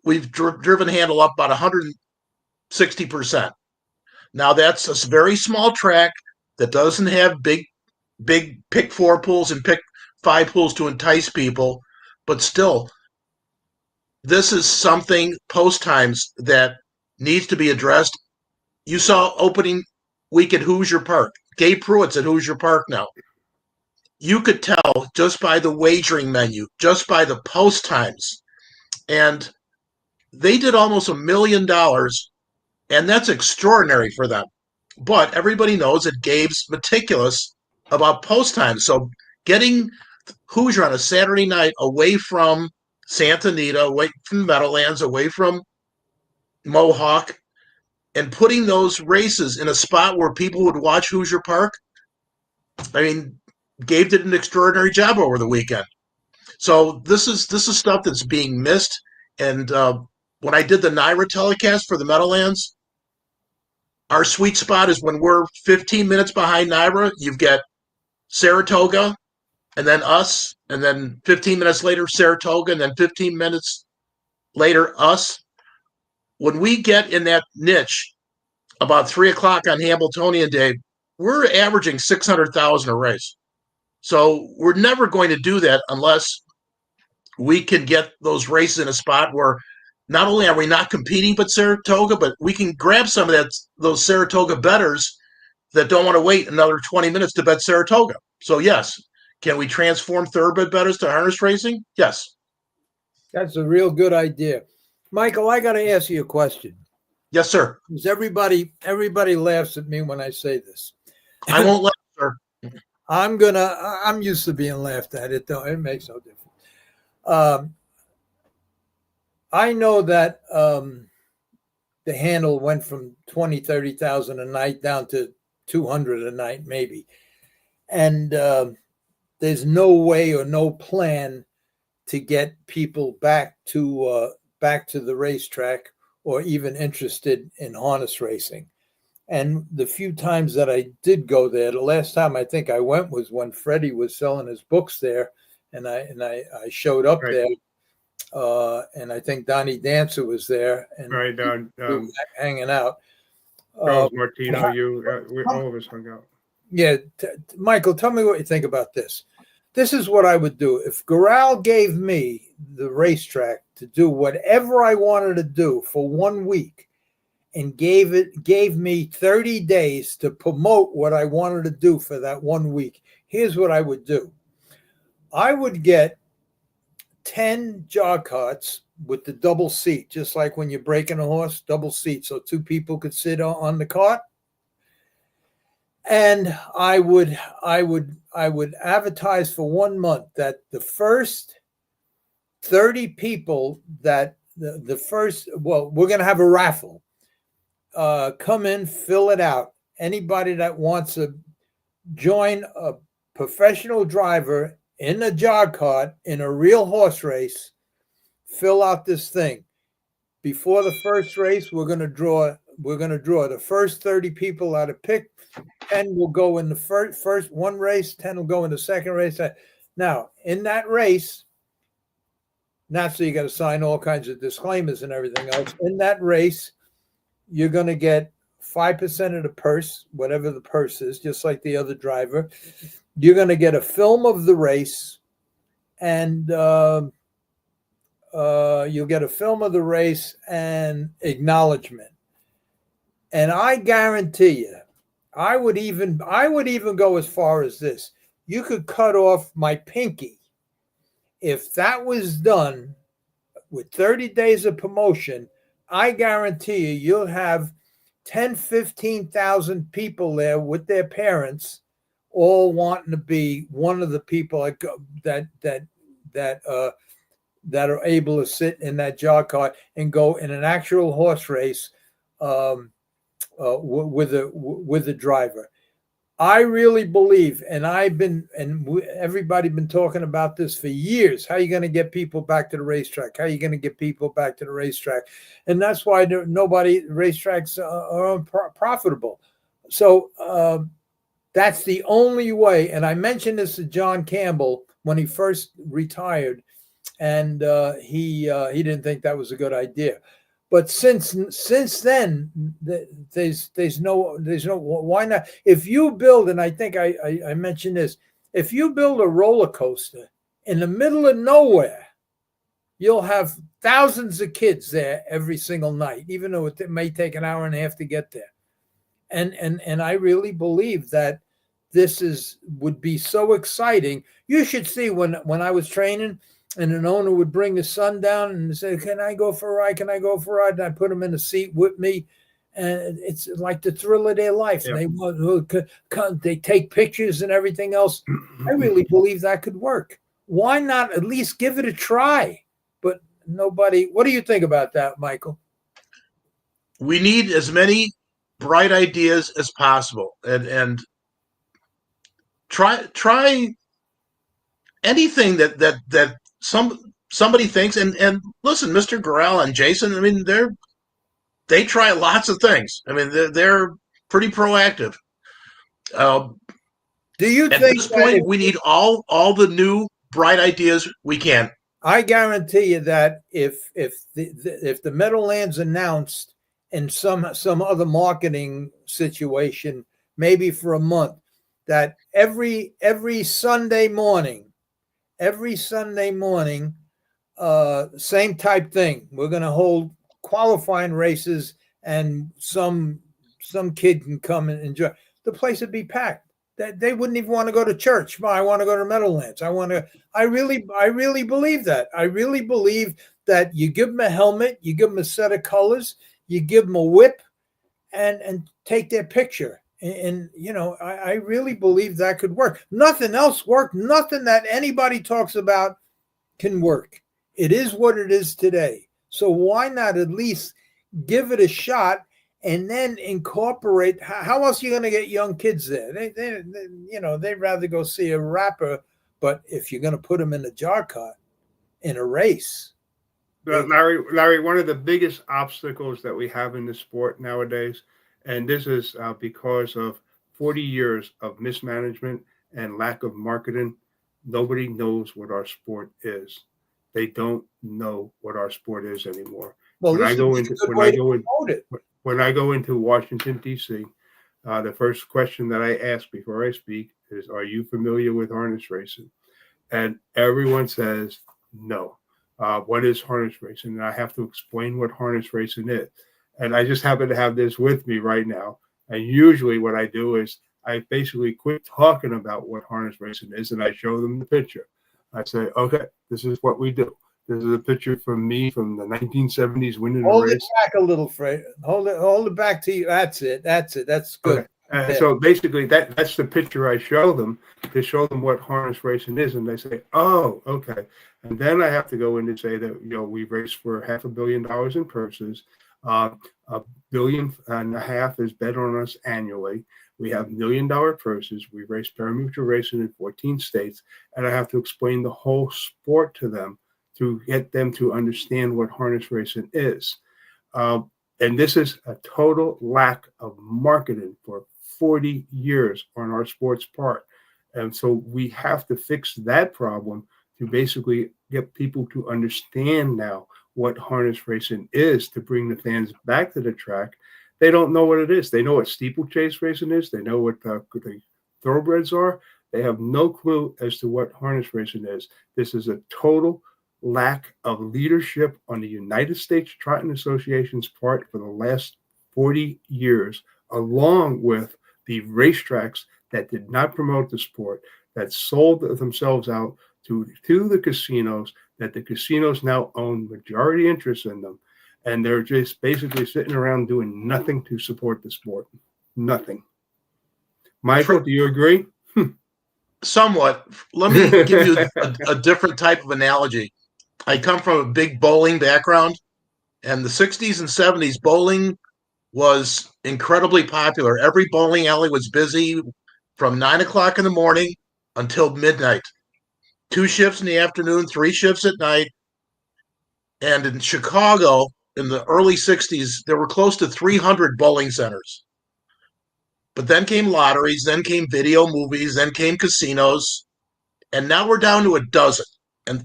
we've driven handle up about 160%. Now that's a very small track that doesn't have big pick 4 pools and pick 5 pools to entice people, but still, this is something post times that needs to be addressed. You saw opening week at Hoosier Park. Gabe Pruitt's at Hoosier Park now. You could tell just by the wagering menu, just by the post times. And they did almost $1 million, and that's extraordinary for them. But everybody knows that Gabe's meticulous about post times. So getting Hoosier on a Saturday night away from Santa Anita, away from Meadowlands, away from Mohawk, and putting those races in a spot where people would watch Hoosier Park, I mean, Gabe did an extraordinary job over the weekend. So this is stuff that's being missed. And when I did the NYRA telecast for the Meadowlands, our sweet spot is when we're 15 minutes behind NYRA. You've got Saratoga, and then us, and then 15 minutes later, Saratoga, and then 15 minutes later, us. When we get in that niche about 3 o'clock on Hambletonian Day, we're averaging 600,000 a race. So we're never going to do that unless we can get those races in a spot where not only are we not competing but Saratoga, but we can grab some of those Saratoga bettors that don't want to wait another 20 minutes to bet Saratoga. So yes, can we transform thoroughbred bettors to harness racing? Yes. That's a real good idea. Michael, I got to ask you a question. Yes, sir. Because everybody laughs at me when I say this. I won't laugh, sir. I'm used to being laughed at. It makes no difference. I know that the handle went from 20, 30,000 a night down to 200 a night, maybe. And there's no way or no plan to get people back to the racetrack or even interested in harness racing. And the few times that I did go there, the last time I think I went was when Freddie was selling his books there, and I showed up there, and I think Donnie Dancer was there, and hanging out. Charles Martino, we all of us hung out. Yeah, Michael, tell me what you think about this. This is what I would do if Gural gave me the racetrack to do whatever I wanted to do for 1 week, and gave me 30 days to promote what I wanted to do for that 1 week. Here's what I would do. I would get 10 jog carts with the double seat, just like when you're breaking a horse, double seat, so 2 people could sit on the cart. And I would advertise for 1 month that the first 30 people that we're going to have a raffle. Come in, fill it out. Anybody that wants to join a professional driver in a jog cart in a real horse race, fill out this thing. Before the first race, we're going to draw the first 30 people out of pick. 10 will go in the first one race, 10 will go in the second race. Now, in that race, naturally, you got to sign all kinds of disclaimers and everything else. In that race, you're going to get 5% of the purse, whatever the purse is, just like the other driver. You're going to get a film of the race, and you'll get a film of the race and acknowledgement. And I guarantee you, I would even go as far as this. You could cut off my pinky. If that was done with 30 days of promotion, I guarantee you'll have 10, 15,000 people there with their parents, all wanting to be one of the people that are able to sit in that jog cart and go in an actual horse race with a driver. I really believe, and everybody been talking about this for years. How are you going to get people back to the racetrack? How are you going to get people back to the racetrack? And that's why racetracks are unprofitable. So that's the only way. And I mentioned this to John Campbell when he first retired, and he didn't think that was a good idea. But since then, there's no why not? If you build, and I think I mentioned this, if you build a roller coaster in the middle of nowhere, you'll have thousands of kids there every single night, even though it may take an hour and a half to get there. And I really believe that this would be so exciting. You should see when I was training, and an owner would bring his son down and say, "Can I go for a ride? Can I go for a ride?" And I put him in the seat with me, and it's like the thrill of their life. Yeah. And they take pictures and everything else. I really believe that could work. Why not at least give it a try? But nobody. What do you think about that, Michael? We need as many bright ideas as possible, and try anything that somebody thinks. And listen, Mr. Gorell and Jason, I mean, they try lots of things. I mean, they're pretty proactive. Do you at think this point we need all the new bright ideas we can? I guarantee you that if the Meadowlands announced in some other marketing situation, maybe for a month, that every Sunday morning, same type thing. We're going to hold qualifying races, and some kid can come and enjoy. The place would be packed. That they wouldn't even want to go to church. I want to go to Meadowlands. I really believe that. I really believe that you give them a helmet, you give them a set of colors, you give them a whip, and take their picture. And I really believe that could work. Nothing else worked. Nothing that anybody talks about can work. It is what it is today. So why not at least give it a shot and then incorporate? How else are you going to get young kids there? They'd rather go see a rapper. But if you're going to put them in a jar cart in a race, Larry, one of the biggest obstacles that we have in the sport nowadays, and this is because of 40 years of mismanagement and lack of marketing, nobody knows what our sport is. They don't know what our sport is anymore. Well, when I go into Washington, D.C., the first question that I ask before I speak is, "Are you familiar with harness racing?" And everyone says no. What is harness racing? And I have to explain what harness racing is. And I just happen to have this with me right now. And usually what I do is I basically quit talking about what harness racing is, and I show them the picture. I say, "Okay, this is what we do. This is a picture from me from the 1970s winning a race." Hold it back a little, Fred. Hold it back to you. That's it. That's good. Okay. So basically that's the picture I show them to show them what harness racing is. And they say, "Oh, okay." And then I have to go in and say that, we race for $500 million in purses. $1.5 billion is bet on us annually. We have $1 million purses. We race parimutuel racing in 14 states. And I have to explain the whole sport to them to get them to understand what harness racing is. And this is a total lack of marketing for 40 years on our sports part. And so we have to fix that problem to basically get people to understand now what harness racing is, to bring the fans back to the track. They don't know what it is. They know what steeplechase racing is. They know what the thoroughbreds are. They have no clue as to what harness racing is. This is a total lack of leadership on the United States Trotting Association's part for the last 40 years, along with the racetracks that did not promote the sport, that sold themselves out to the casinos, that the casinos now own majority interest in them. And they're just basically sitting around doing nothing to support the sport. Nothing. Michael, do you agree? Somewhat. Let me give you a different type of analogy. I come from a big bowling background, and the 60s and 70s, bowling was incredibly popular. Every bowling alley was busy from 9 o'clock in the morning until midnight. 2 shifts in the afternoon, 3 shifts at night. And in Chicago, in the early 60s, there were close to 300 bowling centers. But then came lotteries, then came video movies, then came casinos, and now we're down to a dozen.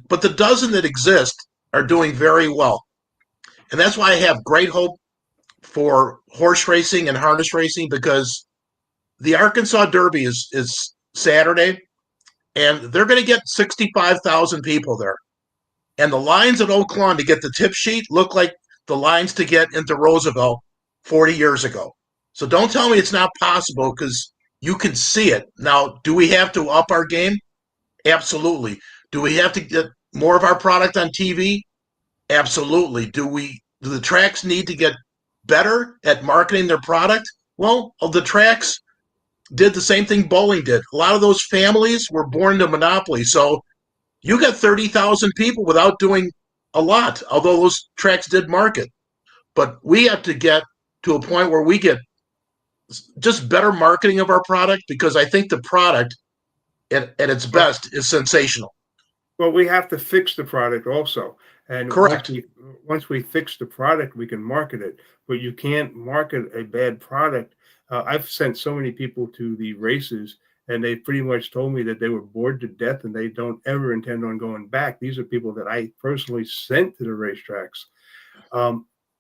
But the dozen that exist are doing very well. And that's why I have great hope for horse racing and harness racing, because the Arkansas Derby is Saturday, and they're going to get 65,000 people there. And the lines at Oak Lawn to get the tip sheet look like the lines to get into Roosevelt 40 years ago. So don't tell me it's not possible, because you can see it. Now, do we have to up our game? Absolutely. Do we have to get more of our product on TV? Absolutely. Do the tracks need to get better at marketing their product? Well, the tracks did the same thing bowling did. A lot of those families were born to monopoly. So you got 30,000 people without doing a lot, although those tracks did market. But we have to get to a point where we get just better marketing of our product, because I think the product at its best is sensational. Well, we have to fix the product also. And correct. Once we fix the product, we can market it. But you can't market a bad product. I've sent so many people to the races, and they pretty much told me that they were bored to death and they don't ever intend on going back. These are people that I personally sent to the racetracks.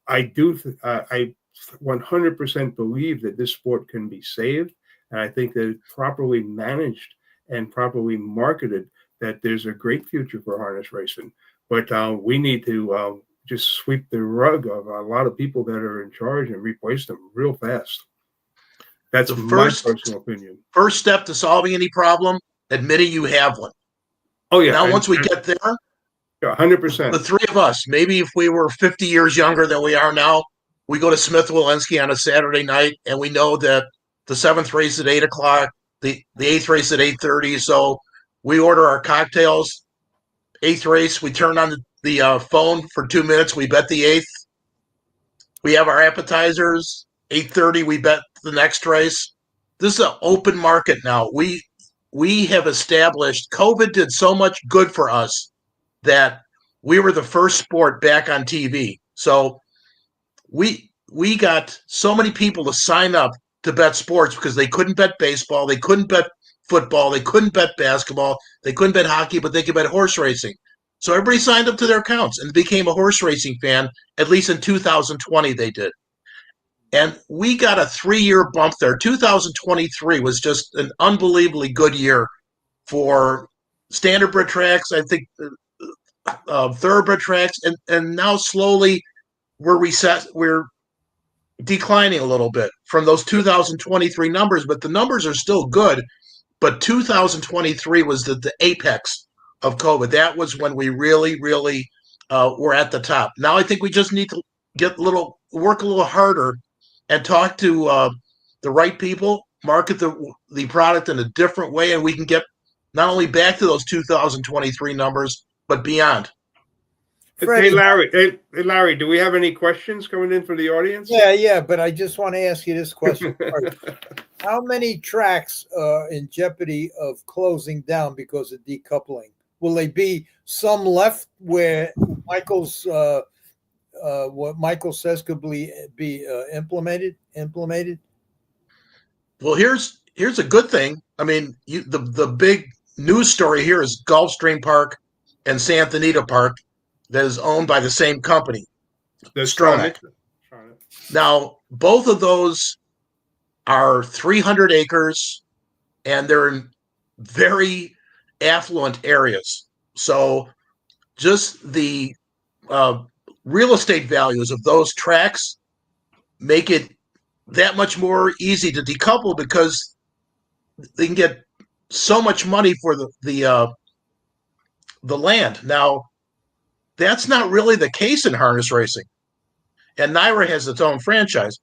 I 100% believe that this sport can be saved. And I think that it's properly managed and properly marketed, that there's a great future for harness racing. But we need to just sweep the rug of a lot of people that are in charge and replace them real fast. That's my personal opinion. First step to solving any problem, admitting you have one. Oh, yeah. Now, once we get there, 100%. The three of us, maybe if we were 50 years younger than we are now, we go to Smith Walensky on a Saturday night, and we know that the 7th race at 8 o'clock, the 8th race at 8:30. So we order our cocktails. 8th race, we turn on the phone for 2 minutes. We bet the 8th. We have our appetizers. 8:30, we bet the next race. This is an open market now. We have established, COVID did so much good for us that we were the first sport back on TV. So we got so many people to sign up to bet sports because they couldn't bet baseball, they couldn't bet football, they couldn't bet basketball, they couldn't bet hockey, but they could bet horse racing. So everybody signed up to their accounts and became a horse racing fan. At least in 2020 they did. And we got a 3-year bump there. 2023 was just an unbelievably good year for standardbred tracks, I think, thoroughbred tracks, and now slowly we're declining a little bit from those 2023 numbers, but the numbers are still good. But 2023 was the apex of COVID. That was when we really were at the top. Now I think we just need to work a little harder and talk to the right people, market the product in a different way, and we can get not only back to those 2023 numbers, but beyond. Freddie. Hey, Larry, do we have any questions coming in from the audience? Yeah, but I just want to ask you this question. How many tracks are in jeopardy of closing down because of decoupling? Will there be some left where Michael's what Michael says could be implemented? Well, here's a good thing. I mean, the big news story here is Gulfstream Park and Santa Anita Park that is owned by the same company, Stronach. Now, both of those are 300 acres, and they're in very affluent areas. So just the real estate values of those tracks make it that much more easy to decouple because they can get so much money for the land. Now, that's not really the case in harness racing, and NYRA has its own franchise,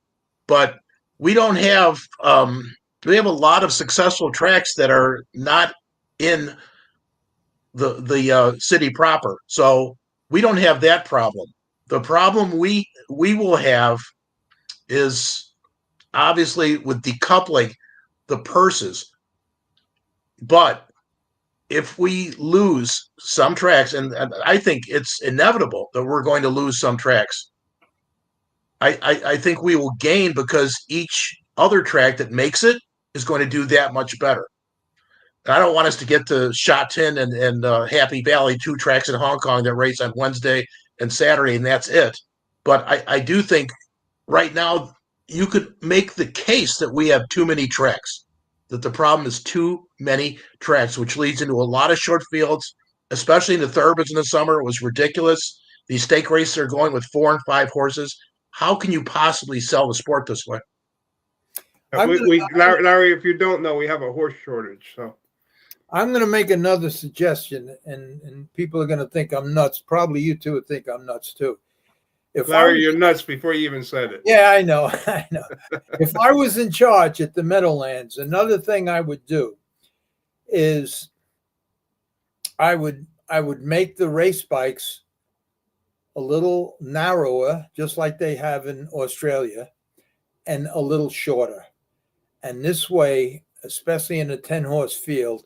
but we don't have. We have a lot of successful tracks that are not in the city proper, so we don't have that problem. The problem we will have is obviously with decoupling the purses. But if we lose some tracks, and I think it's inevitable that we're going to lose some tracks, I think we will gain because each other track that makes it is going to do that much better. I don't want us to get to Sha Tin and Happy Valley, 2 tracks in Hong Kong that race on Wednesday and Saturday, and that's it. But I do think right now you could make the case that we have too many tracks, that the problem is too many tracks, which leads into a lot of short fields, especially in the Thoroughbreds in the summer. It was ridiculous. These stake races are going with 4 and 5 horses. How can you possibly sell the sport this way? Larry, if you don't know, we have a horse shortage. So I'm going to make another suggestion, and people are going to think I'm nuts. Probably you two would think I'm nuts too. Larry, you're nuts before you even said it. Yeah, I know. I know. If I was in charge at the Meadowlands, another thing I would do is I would make the race bikes a little narrower, just like they have in Australia, and a little shorter. And this way, especially in a 10-horse field,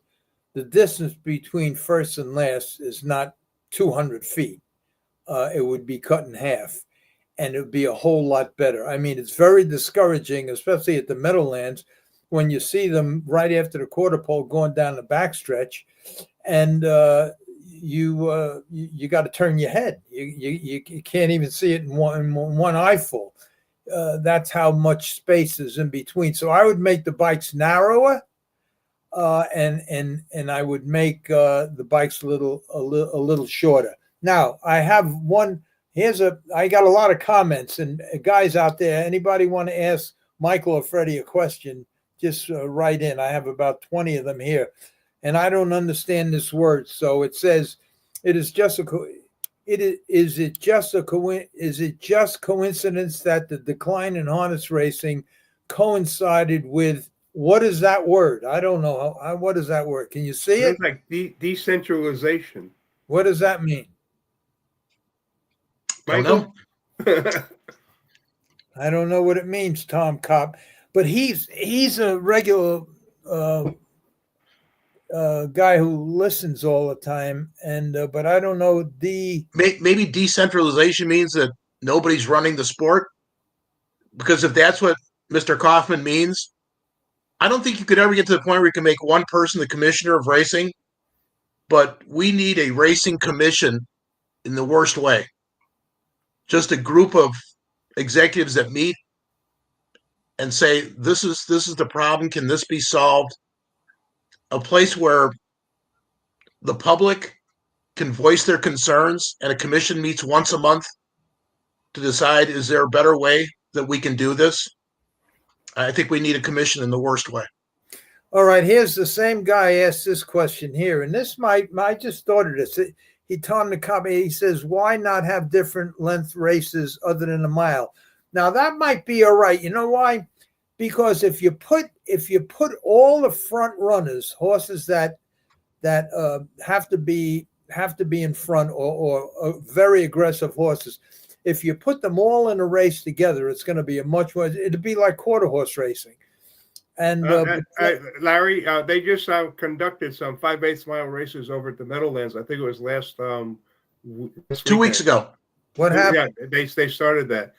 the distance between first and last is not 200 feet. It would be cut in half, and it would be a whole lot better. I mean, it's very discouraging, especially at the Meadowlands, when you see them right after the quarter pole going down the backstretch, and you got to turn your head. You can't even see it in one eyeful. That's how much space is in between. So I would make the bikes narrower, and I would make the bikes a little shorter. Now I have one. I got a lot of comments, and guys out there, anybody want to ask Michael or Freddie a question, just write in. I have about 20 of them here, and I don't understand this word. So it says, is it just coincidence that the decline in harness racing coincided with, what is that word? I don't know. What is that word? Can you see it? It's like decentralization. What does that mean? Michael? I don't know what it means, Tom Kopp, but he's a regular guy who listens all the time, and but I don't know maybe decentralization means that nobody's running the sport, because if that's what Mr. Kaufman means, I don't think you could ever get to the point where you can make one person the commissioner of racing, but we need a racing commission in the worst way. Just a group of executives that meet and say, this is the problem. Can this be solved? A place where the public can voice their concerns, and a commission meets once a month to decide, is there a better way that we can do this? I think we need a commission in the worst way. All right, here's the same guy asked this question here, and this I just thought of this. Tom the Cop, he says, why not have different length races other than a mile? Now that might be all right. You know why? Because if you put all the front runners, horses that have to be in front, or very aggressive horses, if you put them all in a race together, it's going to be it'd be like quarter horse racing. And Larry, they just conducted some 5/8 mile races over at the Meadowlands. I think it was last 2 weeks ago. What happened? Yeah, they started that.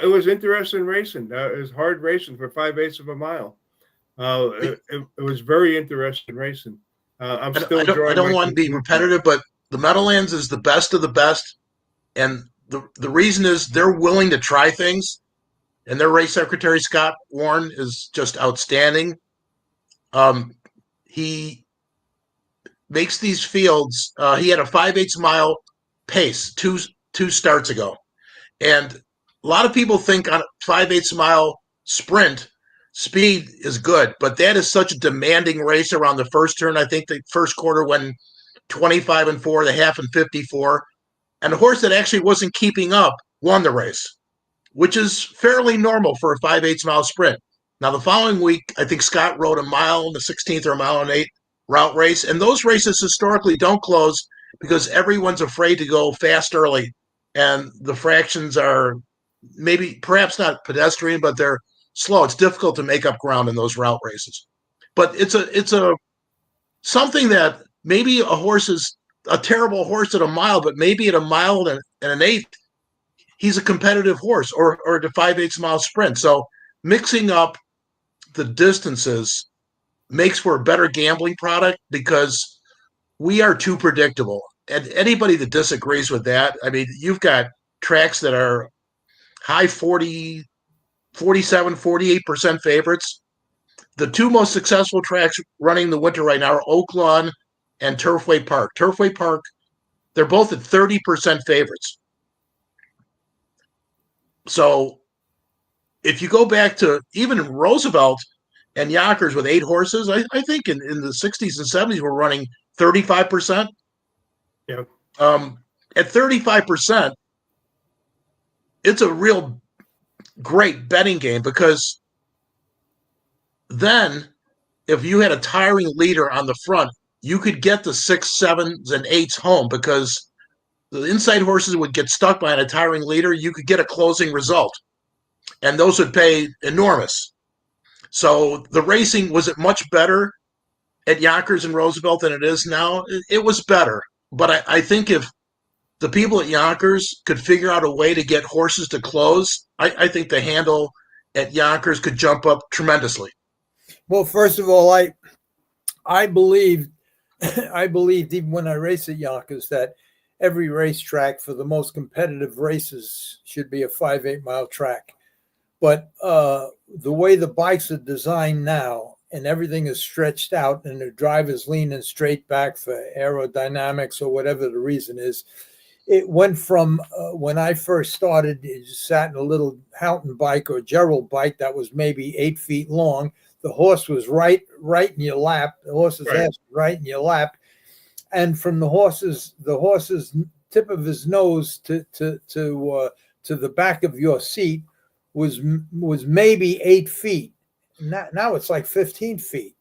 It was interesting racing. It was hard racing for 5/8 of a mile. It was very interesting racing. I don't want to be repetitive, but the Meadowlands is the best of the best, and the reason is they're willing to try things. And their race secretary, Scott Warren, is just outstanding. He makes these fields. He had a 5/8 mile pace two starts ago. And a lot of people think on 5/8 mile sprint, speed is good, but that is such a demanding race around the first turn. I think the first quarter went 25-4, the half and 54. And the horse that actually wasn't keeping up won the race, which is fairly normal for a 5/8 mile sprint. Now, the following week, I think Scott rode a mile and the 16th or a mile and 8 route race. And those races historically don't close because everyone's afraid to go fast early. And the fractions are perhaps not pedestrian, but they're slow. It's difficult to make up ground in those route races. But it's a something that maybe a horse is a terrible horse at a mile, but maybe at a mile and an eighth, he's a competitive horse, or the 5/8 mile sprint. So mixing up the distances makes for a better gambling product because we are too predictable. And anybody that disagrees with that, I mean, you've got tracks that are high 40, 47, 48% favorites. The two most successful tracks running the winter right now are Oak Lawn and Turfway Park. Turfway Park, they're both at 30% favorites. So if you go back to even Roosevelt and Yonkers with 8 horses, I think in the 60s and 70s we're running 35%. Yeah. At 35%, it's a real great betting game because then if you had a tiring leader on the front, you could get the 6s, 7s, and 8s home because the inside horses would get stuck by a tiring leader. You could get a closing result, and those would pay enormous. So the racing, was it much better at Yonkers and Roosevelt than it is now? It was better. But I think if the people at Yonkers could figure out a way to get horses to close, I think the handle at Yonkers could jump up tremendously. Well, first of all, I believed even when I raced at Yonkers that every racetrack for the most competitive races should be a 5/8 mile track. But the way the bikes are designed now and everything is stretched out and the driver's leaning straight back for aerodynamics or whatever the reason is, it went from when I first started, you sat in a little Houghton bike or Gerald bike that was maybe 8 feet long. The horse was right in your lap. The horse's ass was right in your lap. And from the horse's tip of his nose to the back of your seat was maybe 8 feet. Now it's like 15 feet.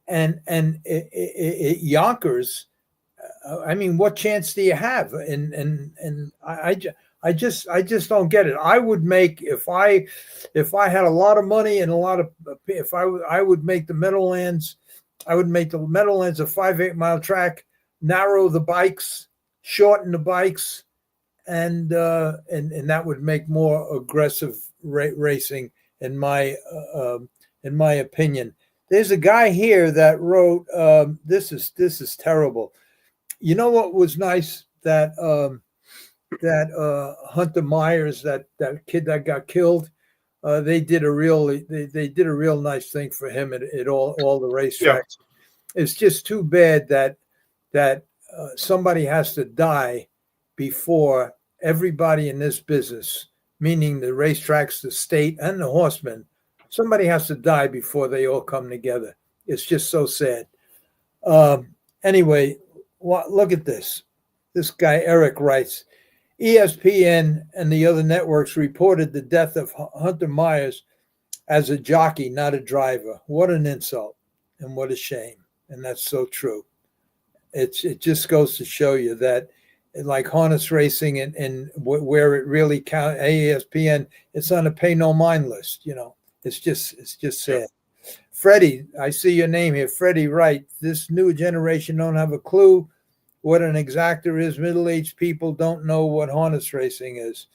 And Yonkers, I mean, what chance do you have? And I just don't get it. I would make, if I had a lot of money and I would make the Meadowlands, I would make the Meadowlands a 5/8 mile track, narrow the bikes, shorten the bikes, and that would make more aggressive racing in my opinion. There's a guy here that wrote, this is terrible. You know what was nice? That Hunter Myers, that kid that got killed, they did a real nice thing for him at all the racetracks. Yeah. It's just too bad that somebody has to die before everybody in this business, meaning the racetracks, the state, and the horsemen. Somebody has to die before they all come together. It's just so sad. Anyway, look at this. This guy, Eric, writes, ESPN and the other networks reported the death of Hunter Myers as a jockey, not a driver. What an insult and what a shame. And that's so true. It just goes to show you that, like harness racing and where it really counts, ESPN, it's on a pay no mind list. You know, it's just sad. Freddie, I see your name here. Freddie, right? This new generation don't have a clue what an exactor is. Middle-aged people don't know what harness racing is.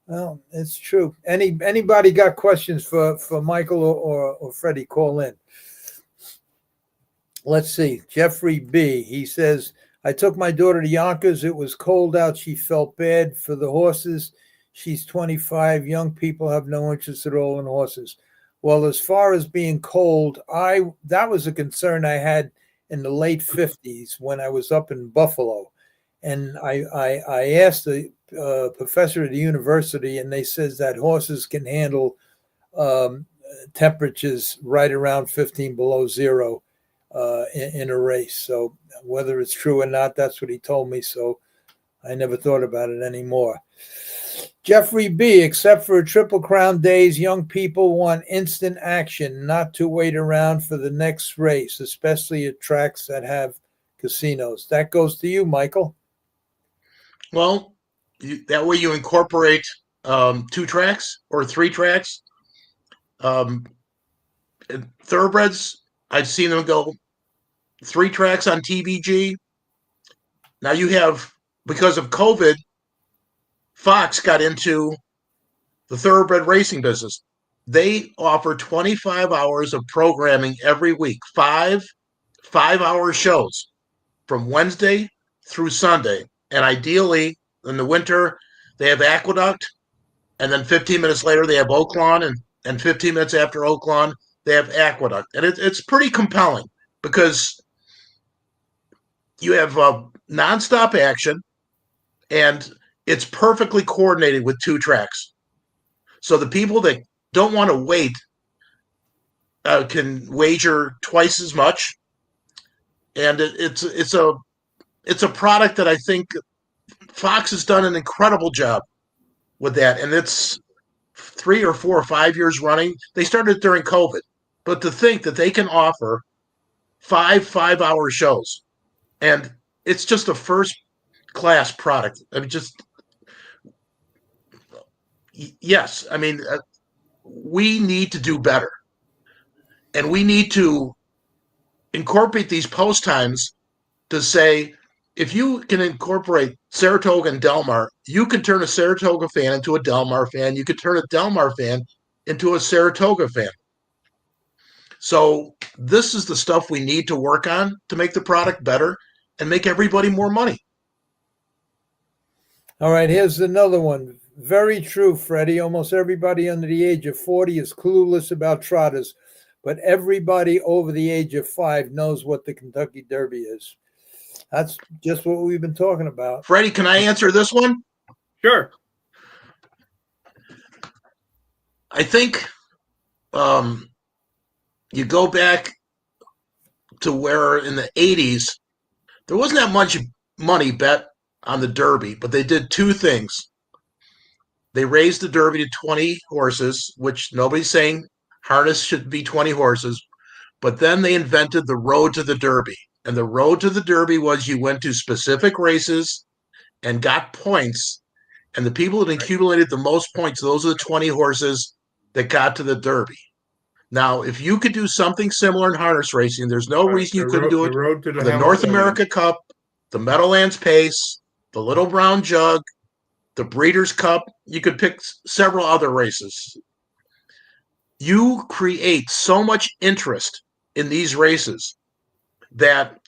Well, it's true. Anybody got questions for Michael or Freddie? Call in. Let's see. Jeffrey B. He says, I took my daughter to Yonkers. It was cold out. She felt bad for the horses. She's 25. Young people have no interest at all in horses. Well, as far as being cold, that was a concern I had in the late 50s when I was up in Buffalo. And I asked the professor at the university, and they says that horses can handle temperatures right around 15 below zero in a race. So whether it's true or not, that's what he told me. So I never thought about it anymore. Jeffrey B., except for Triple Crown days, young people want instant action, not to wait around for the next race, especially at tracks that have casinos. That goes to you, Michael. Well, that way you incorporate 2 tracks or 3 tracks. Thoroughbreds, I've seen them go 3 tracks on TVG. Now you have, because of COVID, Fox got into the thoroughbred racing business. They offer 25 hours of programming every week, 5-hour shows from Wednesday through Sunday. And ideally, in the winter, they have Aqueduct, and then 15 minutes later, they have Oaklawn, and 15 minutes after Oaklawn, they have Aqueduct. And it's pretty compelling because you have nonstop action, and it's perfectly coordinated with 2 tracks. So the people that don't want to wait can wager twice as much. And it's a product that I think Fox has done an incredible job with that. And it's 3 or 4 or 5 years running. They started during COVID. But to think that they can offer 5-hour shows, and it's just a first-class product. I mean, yes. I mean, we need to do better. And we need to incorporate these post times to say, if you can incorporate Saratoga and Del Mar, you can turn a Saratoga fan into a Del Mar fan. You could turn a Del Mar fan into a Saratoga fan. So this is the stuff we need to work on to make the product better and make everybody more money. All right, here's another one. Very true, Freddie. Almost everybody under the age of 40 is clueless about trotters, but everybody over the age of 5 knows what the Kentucky Derby is. That's just what we've been talking about. Freddie, can I answer this one? Sure. I think you go back to where in the 80s, there wasn't that much money bet on the Derby, but they did 2 things. They raised the Derby to 20 horses, which nobody's saying harness should be 20 horses, but then they invented the road to the Derby. And the road to the Derby was you went to specific races and got points, and the people that accumulated the most points, those are the 20 horses that got to the Derby. Now, if you could do something similar in harness racing, there's no reason you couldn't do it. The road to The North America Cup, the Meadowlands Pace, the Little Brown Jug, the Breeders' Cup. You could pick several other races. You create so much interest in these races that,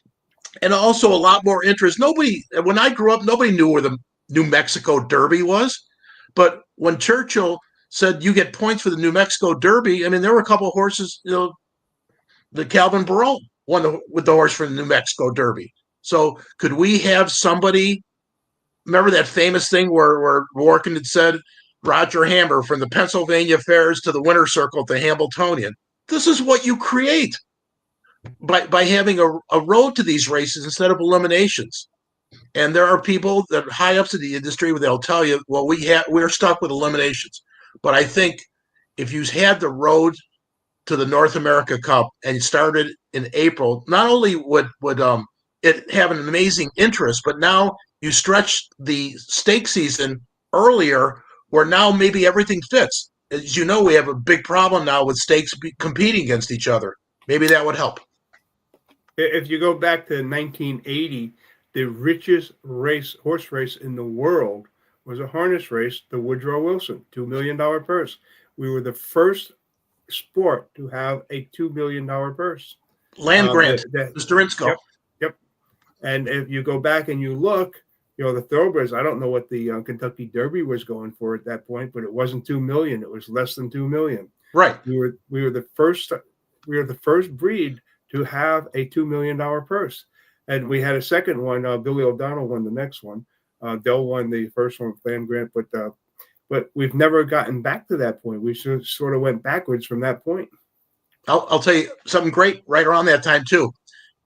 and also a lot more interest. When I grew up, nobody knew where the New Mexico Derby was. But when Churchill said you get points for the New Mexico Derby, I mean, there were a couple of horses, the Calvin Barreau won with the horse for the New Mexico Derby. So could we have somebody, remember that famous thing where Rorken had said, Roger Hammer from the Pennsylvania Fairs to the Winter Circle to Hambletonian. This is what you create by having a road to these races instead of eliminations. And there are people that are high ups in the industry where they'll tell you, well, we're stuck with eliminations. But I think if you had the road to the North America Cup and started in April, not only would it have an amazing interest, but now you stretch the stake season earlier where now maybe everything fits. As you know, we have a big problem now with stakes competing against each other. Maybe that would help. If you go back to 1980, the richest horse race in the world was a harness race, the Woodrow Wilson, $2 million purse. We were the first sport to have a $2 million purse. Land grant, Mr. Insko. Yep. And if you go back and you look, the thoroughbreds, I don't know what the Kentucky Derby was going for at that point, but it wasn't 2 million. It was less than 2 million. Right. We were the first breed to have a $2 million purse. And we had a second one. Billy O'Donnell won the next one. Dell won the first one with land grant, but but we've never gotten back to that point. We sort of went backwards from that point. I'll tell you something great right around that time too.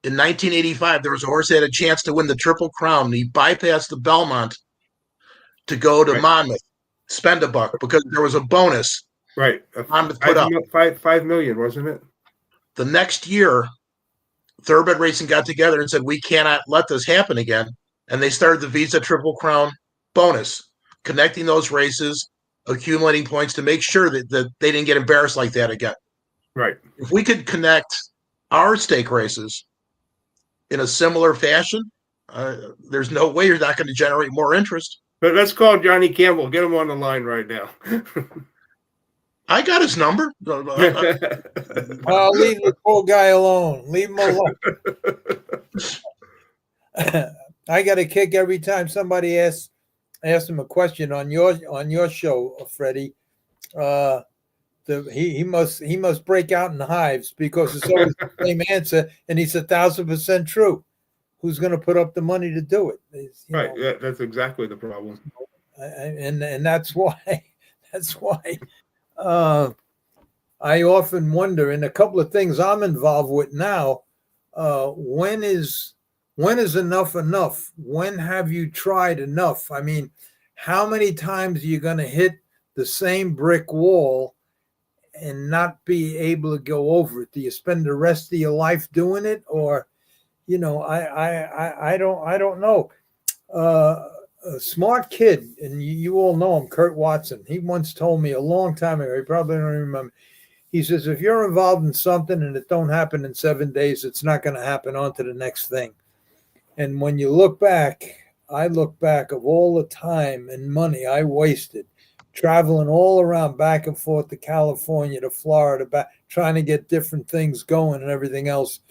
In 1985, there was a horse that had a chance to win the Triple Crown. He bypassed the Belmont to go to Monmouth, spend a buck, because there was a bonus. Right. Monmouth put up. 5 million, wasn't it? The next year, Thoroughbred Racing got together and said, we cannot let this happen again. And they started the Visa Triple Crown bonus, connecting those races, accumulating points to make sure that they didn't get embarrassed like that again. Right. If we could connect our stake races in a similar fashion, there's no way you're not going to generate more interest. But let's call Johnny Campbell. Get him on the line right now. I got his number. Leave the poor guy alone. Leave him alone. I got a kick every time somebody asks him a question on your show, Freddie. He must break out in hives because it's always the same answer, and he's 1,000% true. Who's going to put up the money to do it? Right. Yeah, that's exactly the problem. And that's why I often wonder, and a couple of things I'm involved with now. When is enough enough? When have you tried enough? I mean, how many times are you going to hit the same brick wall and not be able to go over it? Do you spend the rest of your life doing it, or, I don't know. A smart kid, and you all know him, Kurt Watson. He once told me a long time ago. He probably don't remember. He says, if you're involved in something and it don't happen in 7 days, it's not going to happen on to the next thing. And when you look back, I look back of all the time and money I wasted traveling all around, back and forth to California, to Florida, back, trying to get different things going and everything else.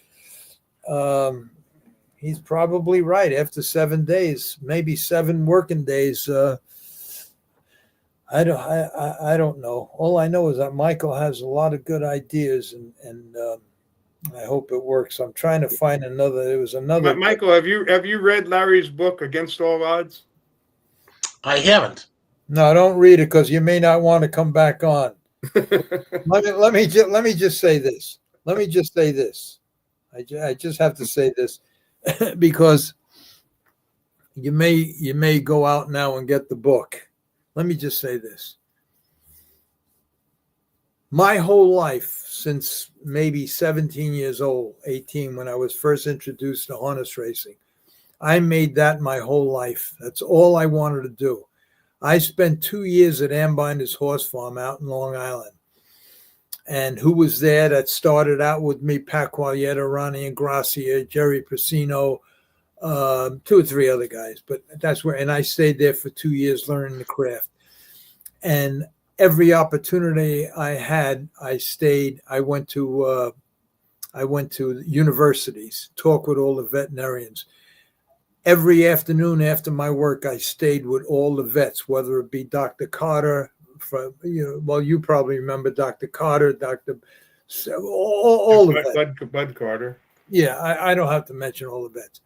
He's probably right. After 7 days, maybe 7 working days, I don't know. All I know is that Michael has a lot of good ideas, and I hope it works. I'm trying to find another. There was another. Michael, have you read Larry's book Against All Odds? I haven't. No, don't read it because you may not want to come back on. let me just say this. Let me just say this. I just have to say this because you may go out now and get the book. Let me just say this. My whole life, since maybe 17 years old, 18, when I was first introduced to harness racing, I made that my whole life. That's all I wanted to do. I spent 2 years at Ambinder's Horse Farm out in Long Island. And who was there that started out with me? Pat Quaglietta, Ronnie Ingrassia, Jerry Persino, 2 or 3 other guys. But that's where, and I stayed there for 2 years learning the craft. And every opportunity I had, I stayed. I went to universities, talk with all the veterinarians. Every afternoon after my work, I stayed with all the vets, whether it be Dr. Carter, you probably remember Dr. Carter, all the vets. Bud Carter. Yeah, I don't have to mention all the vets.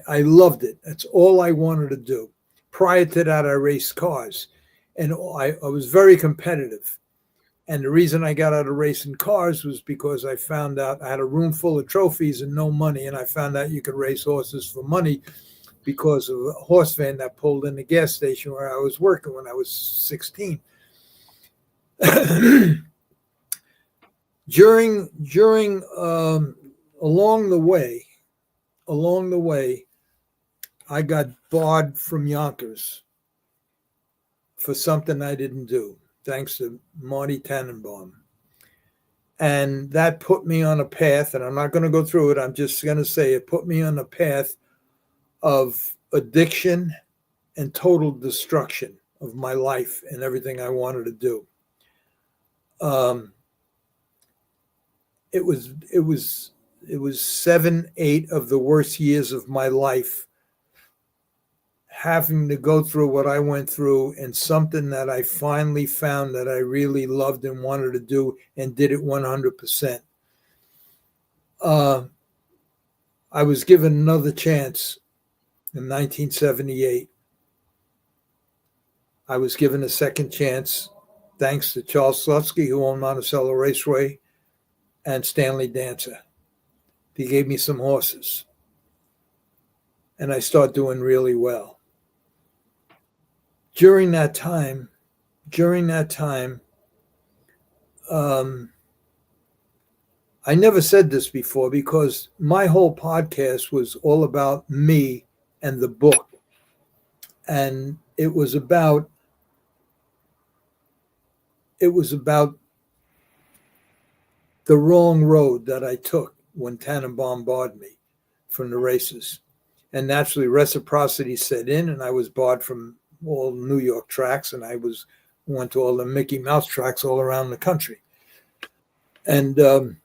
I loved it. That's all I wanted to do. Prior to that, I raced cars, and I was very competitive. And the reason I got out of racing cars was because I found out I had a room full of trophies and no money, and I found out you could race horses for money because of a horse van that pulled in the gas station where I was working when I was 16. Along the way, I got barred from Yonkers for something I didn't do, thanks to Marty Tannenbaum. And that put me on a path, and I'm not going to go through it. I'm just going to say it put me on a path of addiction and total destruction of my life and everything I wanted to do. It was 7, 8 of the worst years of my life, having to go through what I went through, and something that I finally found that I really loved and wanted to do and did it 100%. I was given another chance in 1978. I was given a second chance thanks to Charles Slutsky, who owned Monticello Raceway, and Stanley Dancer. He gave me some horses, and I started doing really well. During that time, I never said this before because my whole podcast was all about me and the book. And it was about the wrong road that I took when Tannenbaum barred me from the races. And naturally reciprocity set in, and I was barred from all New York tracks, and I went to all the Mickey Mouse tracks all around the country. And from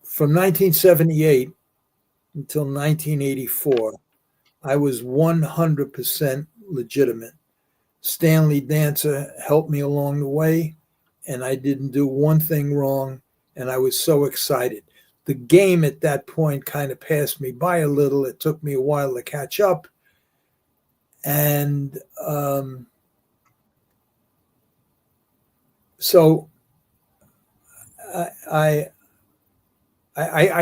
1978 until 1984, I was 100% legitimate. Stanley Dancer helped me along the way, and I didn't do one thing wrong, and I was so excited. The game at that point kind of passed me by a little. It took me a while to catch up. And so I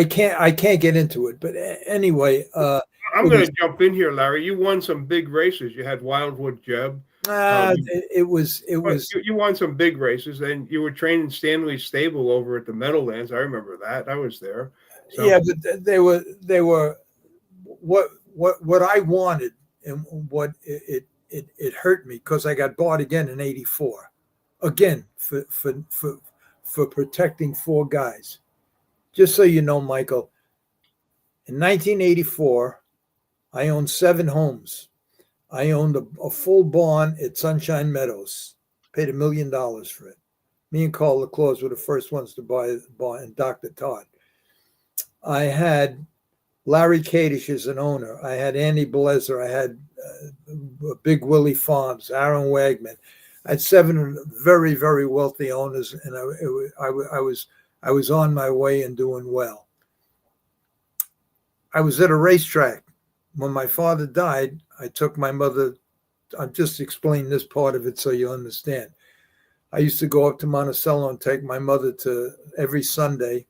can't get into it, but anyway, I'm going to jump in here, Larry. You won some big races. You had Wildwood Jeb. It was. You won some big races, and you were training Stanley's stable over at the Meadowlands. I remember that. I was there. So. Yeah, but they were what I wanted, and what it hurt me because I got bought again in '84, again for protecting 4 guys. Just so you know, Michael, in 1984, I owned 7 homes. I owned a full barn at Sunshine Meadows. Paid $1 million for it. Me and Carl LaClaus were the first ones to buy the barn, and Dr. Todd. I had Larry Kadish as an owner. I had Andy Blazer. I had Big Willie Farms, Aaron Wagman. I had 7 very, very wealthy owners, and I was on my way and doing well. I was at a racetrack. When my father died, I took my mother. I'm just explaining this part of it so you understand. I used to go up to Monticello and take my mother every Sunday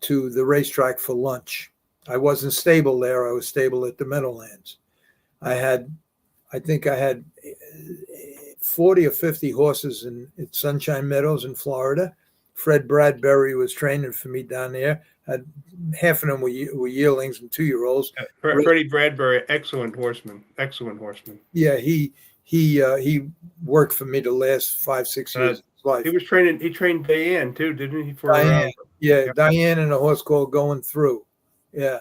to the racetrack for lunch. I wasn't stable there. I was stable at the Meadowlands. I think I had 40 or 50 horses at Sunshine Meadows in Florida. Fred Bradbury was training for me down there. Half of them were yearlings and 2-year-olds. Freddie Bradbury, excellent horseman. Yeah, he worked for me the last 5-6 years of his life. He trained Diane too, didn't he? For Diane, Diane and a horse called Going Through. Yeah.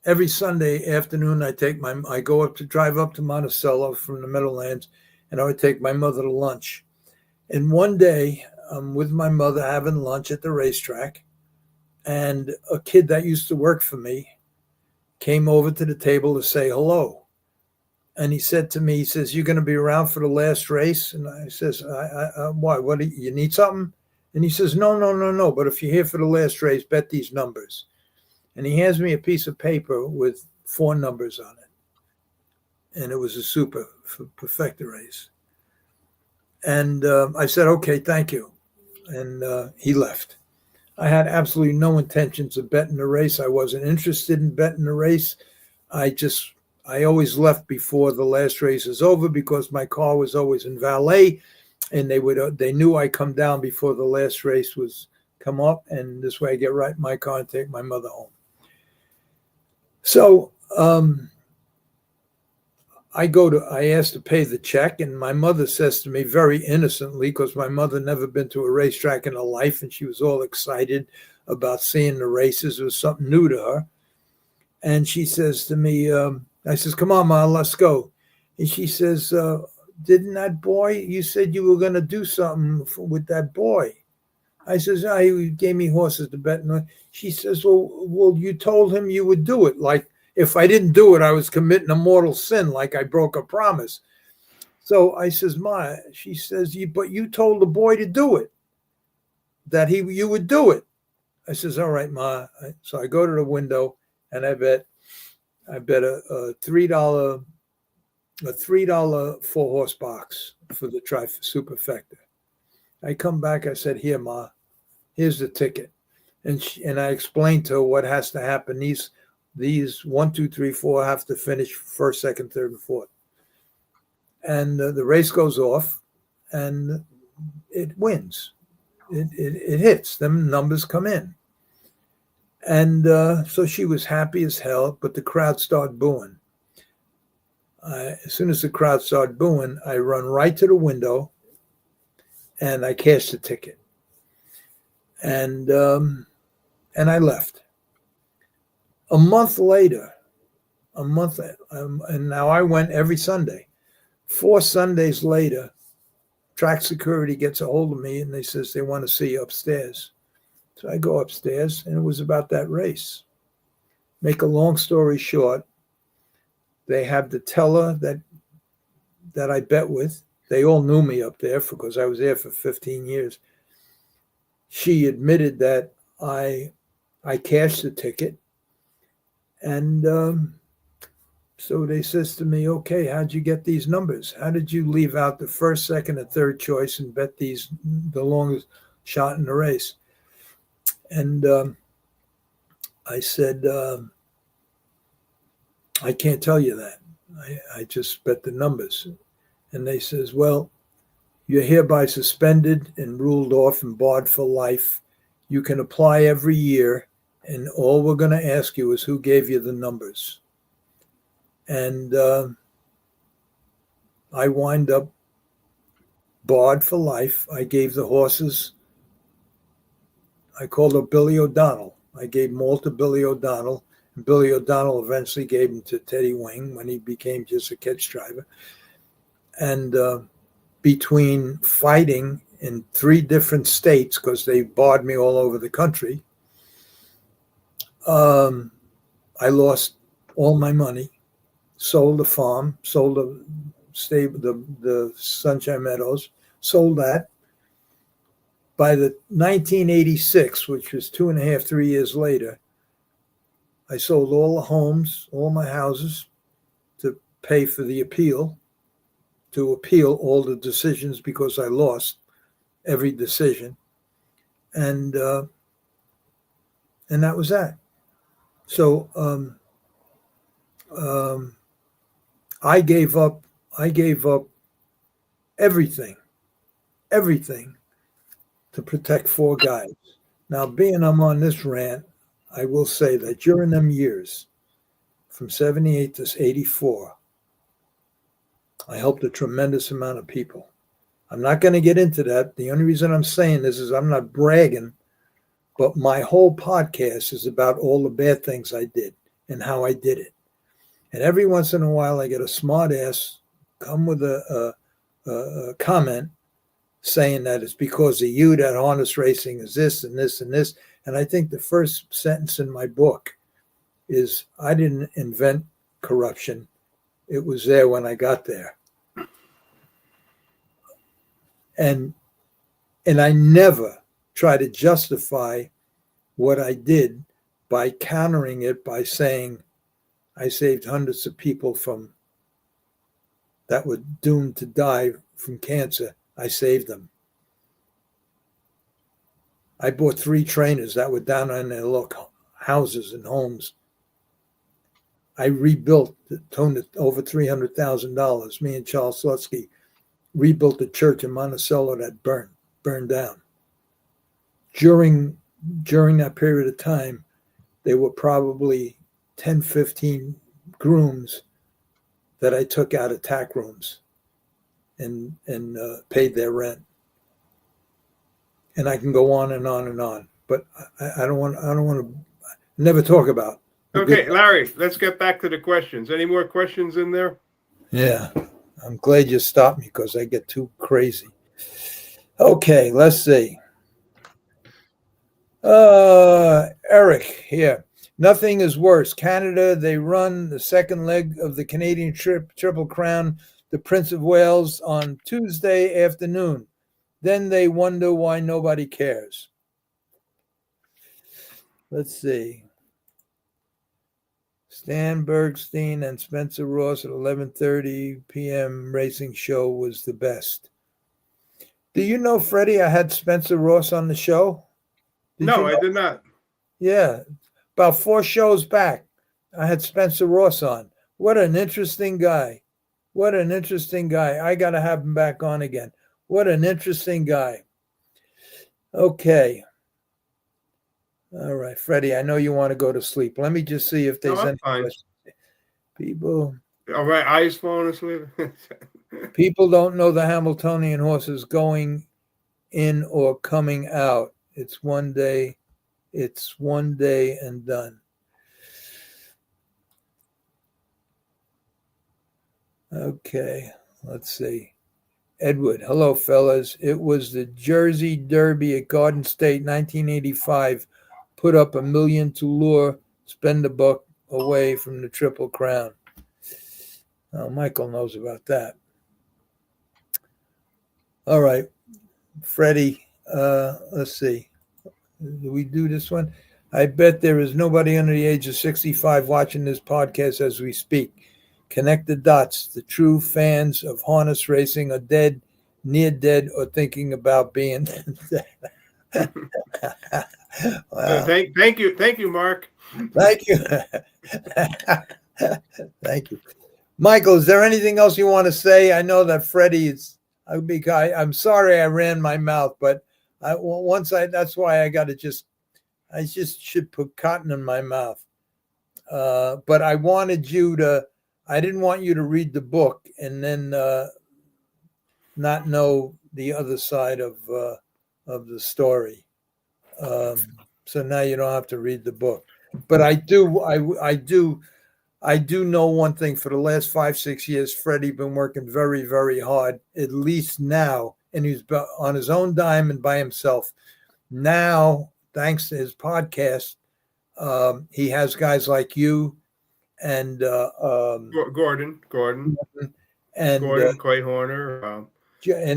Every Sunday afternoon, I drive up to Monticello from the Meadowlands, and I would take my mother to lunch. And one day, I'm with my mother having lunch at the racetrack, and a kid that used to work for me came over to the table to say hello. And he said to me, he says, "You're going to be around for the last race?" And I says, "Why? What? You need something?" And he says, No. But if you're here for the last race, bet these numbers. And he hands me a piece of paper with 4 numbers on it. And it was a super perfecta race. And I said, "Okay, thank you." And he left. I had absolutely no intentions of betting the race. I wasn't interested in betting the race. I always left before the last race is over because my car was always in valet, and they knew I come down before the last race was come up, and this way I get right in my car and take my mother home. So I asked to pay the check, and my mother says to me very innocently, because my mother never been to a racetrack in her life, and she was all excited about seeing the races. It was something new to her. And she says to me, I says, "Come on, Ma, let's go." And she says, "Didn't that boy, you said you were going to do something with that boy?" I says, "He gave me horses to bet." She says, well, you told him you would do it. Like, if I didn't do it, I was committing a mortal sin, like I broke a promise. So I says, "Ma," she says, but you told the boy to do it, that you would do it." I says, all right, Ma. So I go to the window and I bet a $3 4-horse box for the superfecta. I come back. I said, here, Ma, here's the ticket. And I explained to her what has to happen. These 1, 2, 3, 4 have to finish first, second, third, and fourth. And the race goes off and it wins. It hits. Them numbers come in. And so she was happy as hell, but the crowd started booing. As soon as the crowd started booing, I run right to the window and I cashed the ticket. And I left. A month later, and now I went every Sunday. 4 Sundays later, track security gets a hold of me and they says they want to see you upstairs. So I go upstairs and it was about that race. Make a long story short, they have the teller that I bet with. They all knew me up there because I was there for 15 years. She admitted that I cashed the ticket. And so they says to me, okay, how'd you get these numbers? How did you leave out the first, second, and third choice and bet the longest shot in the race? And I said, I can't tell you that. I just bet the numbers. And they says, well, you're hereby suspended and ruled off and barred for life. You can apply every year, and all we're going to ask you is who gave you the numbers. And I wind up barred for life. I gave the horses, I called up Billy O'Donnell. I gave them all to Billy O'Donnell. And Billy O'Donnell eventually gave them to Teddy Wing when he became just a catch driver. And between fighting in 3 different states, because they barred me all over the country, I lost all my money, sold the farm, sold the stable, the Sunshine Meadows, sold that. By the 1986, which was 2.5, 3 years later, I sold all the homes, all my houses, to pay for the appeal, to appeal all the decisions because I lost every decision. And that was that. So I gave up everything to protect 4 guys. Now, being I'm on this rant, I will say that during them years, from 78 to 84, I helped a tremendous amount of people. I'm not going to get into that. The only reason I'm saying this is I'm not bragging, but my whole podcast is about all the bad things I did and how I did it. And every once in a while, I get a smart ass come with a comment saying that it's because of you that harness racing is this and this and this. And I think the first sentence in my book is, I didn't invent corruption. It was there when I got there. And I never try to justify what I did by countering it by saying I saved hundreds of people that were doomed to die from cancer. I saved them. I bought 3 trainers that were down on their little houses and homes. I rebuilt, toned it over $300,000. Me and Charles Slutsky rebuilt the church in Monticello that burned down. During that period of time, there were probably 10, 15 grooms that I took out of tack rooms and paid their rent. And I can go on and on and on, but I don't want to never talk about. Okay, Larry, let's get back to the questions. Any more questions in there? Yeah, I'm glad you stopped me because I get too crazy. Okay, let's see. Eric here. Nothing is worse. Canada, they run the second leg of the Canadian Triple Crown, the Prince of Wales, on Tuesday afternoon. Then they wonder why nobody cares. Let's see. Stan Bergstein and Spencer Ross at 11:30 p.m. racing show was the best. Do you know, Freddie, I had Spencer Ross on the show? No, you know? I did not. Yeah, about 4 shows back, I had Spencer Ross on. What an interesting guy. What an interesting guy. I got to have him back on again. What an interesting guy. Okay. All right, Freddie, I know you want to go to sleep. Let me just see if there's No, I'm any fine. questions. People All right, eyes falling asleep. People don't know the Hamiltonian horses going in or coming out. It's one day and done. Okay, let's see. Edward, hello, fellas. It was the Jersey Derby at Garden State, 1985. Put up $1 million to lure, spend a buck away from the Triple Crown. Oh, Michael knows about that. All right, Freddie, let's see. Do we do this one? I bet there is nobody under the age of 65 watching this podcast as we speak. Connect the dots. The true fans of harness racing are dead, near dead, or thinking about being dead. Wow. Thank you, Mark. Thank you. Thank you. Michael, is there anything else you want to say? I know that Freddie is, I'm sorry I ran my mouth, but that's why I just should put cotton in my mouth. But I didn't want you to read the book and then not know the other side of the story. So now you don't have to read the book. But I do know one thing. For the last 5-6 years, Freddie been working very, very hard, at least now, and he's on his own dime and by himself. Now, thanks to his podcast, he has guys like you and Gordon, and Clay Horner, and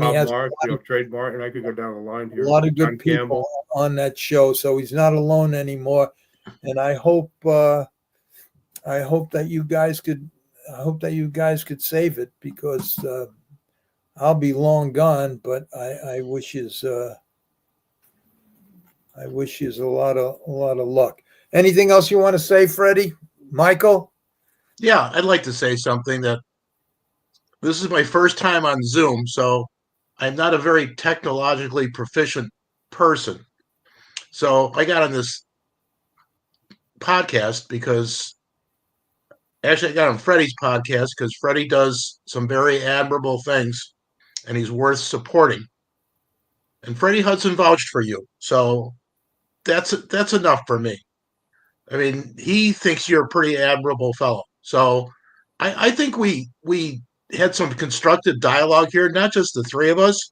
Bob he has Mark, Trade Martin. I could go down the line here. a lot of good John people Campbell. on that show, so he's not alone anymore. And I hope that you guys could save it, because I'll be long gone. But I wish you a lot of luck. Anything else you want to say, Freddie? Michael? Yeah, I'd like to say something. That this is my first time on Zoom, so I'm not a very technologically proficient person. So I got on this podcast because actually I got on Freddie's podcast because Freddie does some very admirable things and he's worth supporting. And Freddie Hudson vouched for you. So that's enough for me. I mean, he thinks you're a pretty admirable fellow. So I think we had some constructive dialogue here, not just the three of us,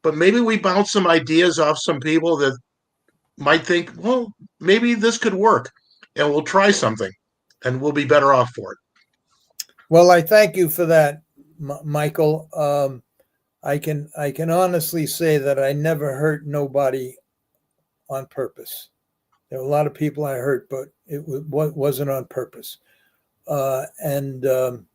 but maybe we bounced some ideas off some people that might think, well, maybe this could work, and we'll try something, and we'll be better off for it. Well, I thank you for that, Michael. I can honestly say that I never hurt nobody on purpose. There were a lot of people I hurt, but it wasn't on purpose. And I'll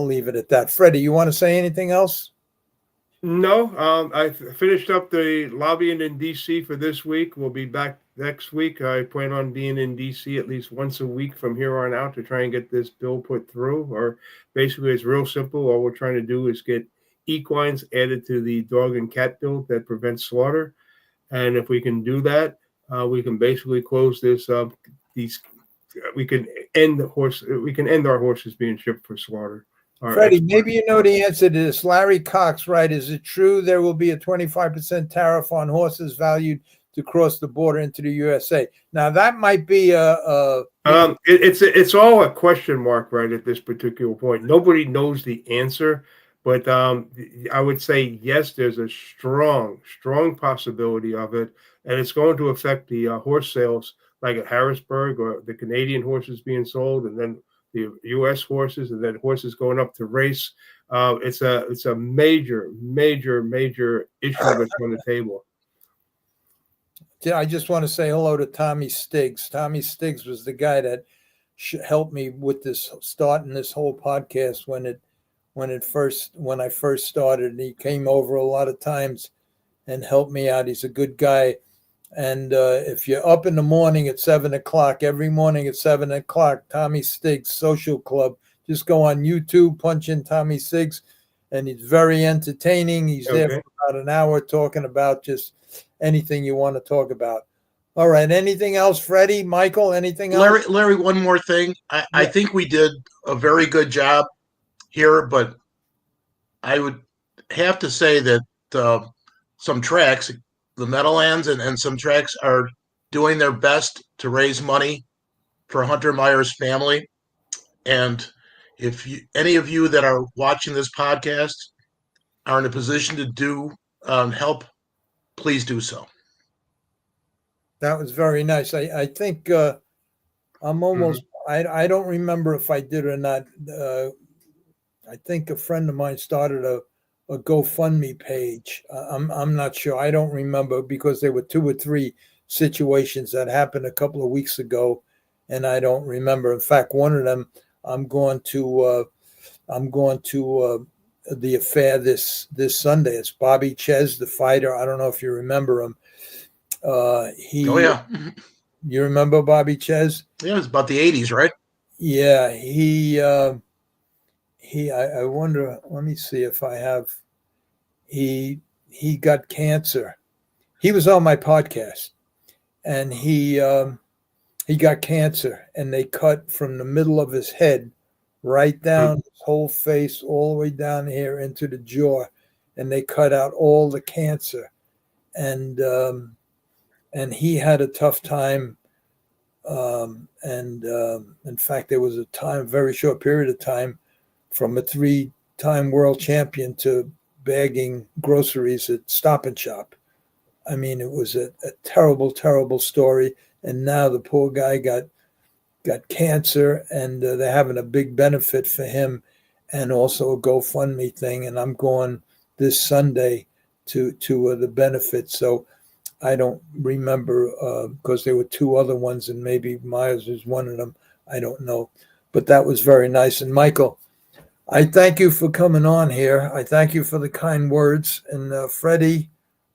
leave it at that. Freddie, you want to say anything else? No, I finished up the lobbying in DC for this week. We'll be back next week. I plan on being in DC at least once a week from here on out to try and get this bill put through. Or basically, it's real simple. All we're trying to do is get equines added to the dog and cat bill that prevents slaughter. And if we can do that, we can basically close this. We can end our horses being shipped for slaughter. Freddie, maybe you know the answer to this. Larry Cox, right? Is it true there will be a 25% tariff on horses valued to cross the border into the USA? Now that might be it's all a question mark right at this particular point. Nobody knows the answer, but I would say yes. There's a strong possibility of it, and it's going to affect the horse sales, like at Harrisburg or the Canadian horses being sold, and then the U.S. horses, and then horses going up to race. It's a major issue that's on the table. Yeah, I just want to say hello to Tommy Stiggs. Tommy Stiggs was the guy that helped me with this starting this whole podcast when I first started. And he came over a lot of times and helped me out. He's a good guy. And if you're up in the morning at 7:00, every morning at 7:00, Tommy Stiggs Social Club, just go on YouTube, punch in Tommy Stiggs, and he's very entertaining. He's there for about an hour talking about just anything you want to talk about. All right. Anything else, Freddie? Michael, anything else? Larry, one more thing. I think we did a very good job here, but I would have to say that some tracks, the Meadowlands and some tracks, are doing their best to raise money for Hunter Meyer's family. And if any of you that are watching this podcast are in a position to do help, please do so. That was very nice. I think I'm almost, I don't remember if I did or not. I think a friend of mine started a GoFundMe page. I'm not sure. I don't remember because there were 2 or 3 situations that happened a couple of weeks ago, and I don't remember. In fact, one of them, I'm going to the affair this Sunday. It's Bobby Ches, the fighter. I don't know if you remember him. Oh yeah, you remember Bobby Ches? Yeah, it was about the 80s, right? Yeah, I wonder. Let me see if I have. He got cancer. He was on my podcast, and he got cancer, and they cut from the middle of his head right down his whole face, all the way down here into the jaw, and they cut out all the cancer, and he had a tough time. In fact, there was a very short period of time, from a 3-time world champion to bagging groceries at Stop and Shop. I mean, it was a terrible, terrible story. And now the poor guy got cancer, and they're having a big benefit for him, and also a GoFundMe thing. And I'm going this Sunday to the benefit. So I don't remember because there were 2 other ones, and maybe Myers was one of them. I don't know. But that was very nice. And Michael, I thank you for coming on here. I thank you for the kind words. And Freddie,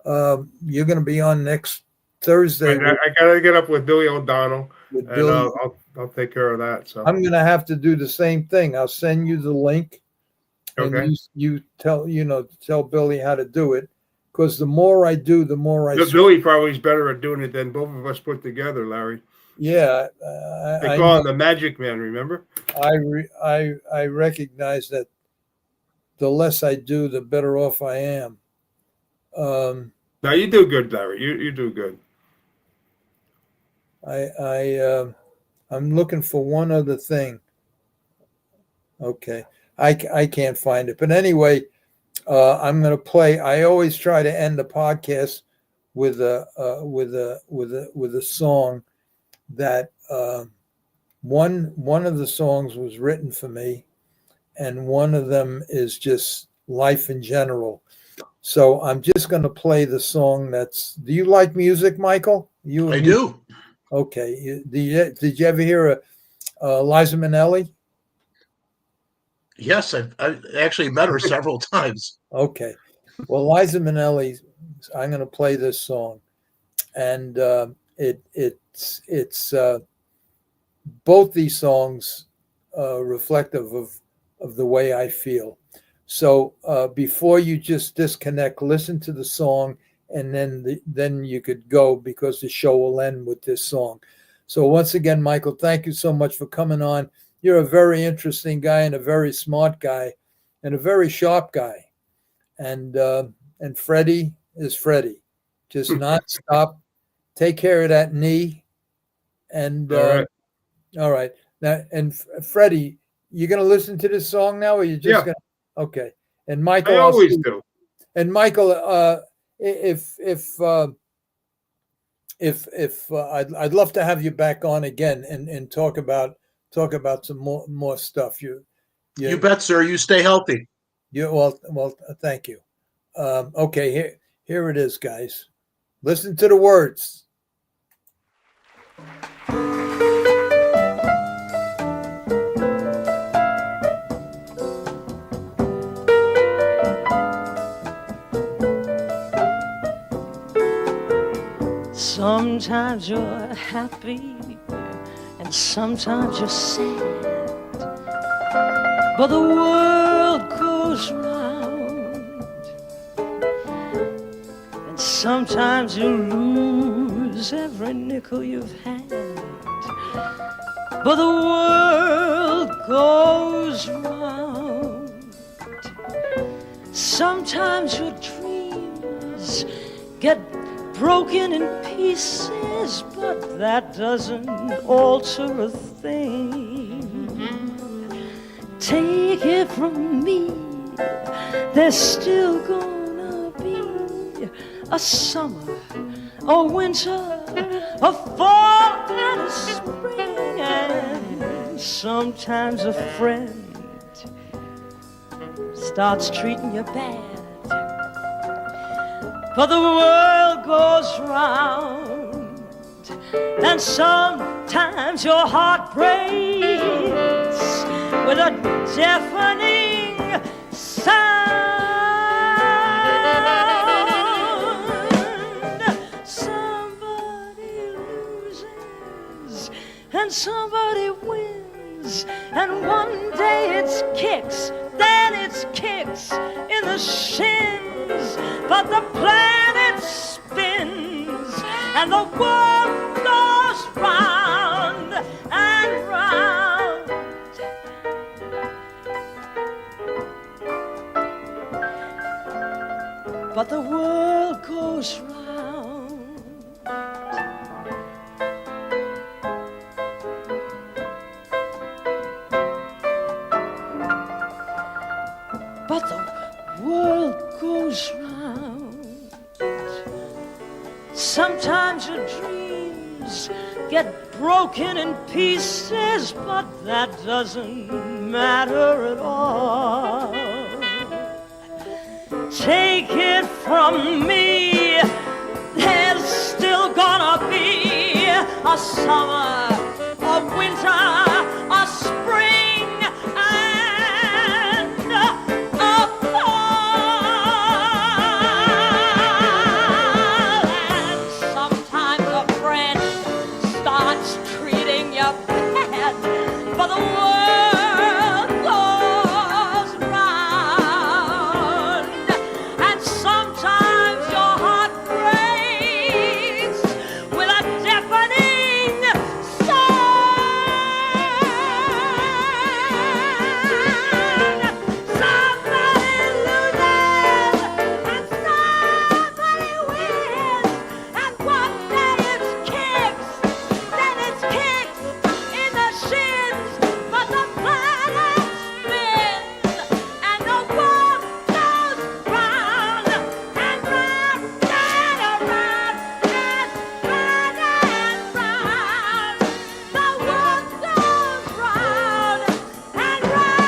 you're going to be on next Thursday. I got to get up with Billy O'Donnell, and I'll take care of that. So I'm going to have to do the same thing. I'll send you the link. Okay. And you tell Billy how to do it. Because the more I do, the more Billy probably is better at doing it than both of us put together, Larry. Yeah, they call him the Magic Man. Remember? I recognize that. The less I do, the better off I am. No, you do good, Larry. You do good. I'm looking for one other thing. Okay, I can't find it, but anyway. I'm going to play. I always try to end the podcast with a song that one of the songs was written for me, and one of them is just life in general. So I'm just going to play the song. Do you like music, Michael? I do. Okay. Did you ever hear Liza Minnelli? Yes, I've actually met her several times. Okay. Well, Liza Minnelli, I'm going to play this song. And it's both these songs reflective of the way I feel. So before you just disconnect, listen to the song, and then you could go, because the show will end with this song. So once again, Michael, thank you so much for coming on. You're a very interesting guy, and a very smart guy, and a very sharp guy. And Freddie is Freddie. Just nonstop. Take care of that knee. And all right. Now, and Freddie, you're going to listen to this song now, or you're just going to? Okay. And Michael, I always do. And Michael, if I'd love to have you back on again and talk about talk about some more stuff. You bet, sir. You stay healthy. Well, thank you. Okay, here it is, guys. Listen to the words. Sometimes you're happy and sometimes you're sad, but the world goes round, and sometimes you lose every nickel you've had, but the world goes round. Sometimes your dreams get broken in pieces, but that doesn't alter a thing. Take it from me, there's still gonna be a summer, a winter, a fall and a spring, and sometimes a friend starts treating you bad. But the world goes round, and sometimes your heart breaks with a deafening sound. Somebody loses and somebody wins, and one day it's kicks, then it's kicks in the shins, but the planet spins and the world goes round and round. But the world goes round. But the world goes round. Sometimes your dreams get broken in pieces, but that doesn't matter at all. Take it from me, there's still gonna be a summer, a winter, a spring, and a fall. And sometimes a friend starts treating you bad, but the world goes round, and sometimes your heart breaks with a deafening sound. Somebody loses and somebody wins, and one day it's kicks, then it's kicks in the shins, but the planet spins and the world goes round and round and around and round and round. The world goes round and round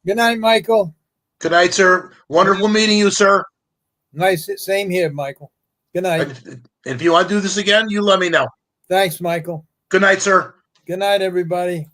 Good night, Michael. Good night, sir. Wonderful meeting you, sir. Nice. Same here, Michael. Good night. And if you want to do this again, you let me know. Thanks, Michael. Good night, sir. Good night, everybody.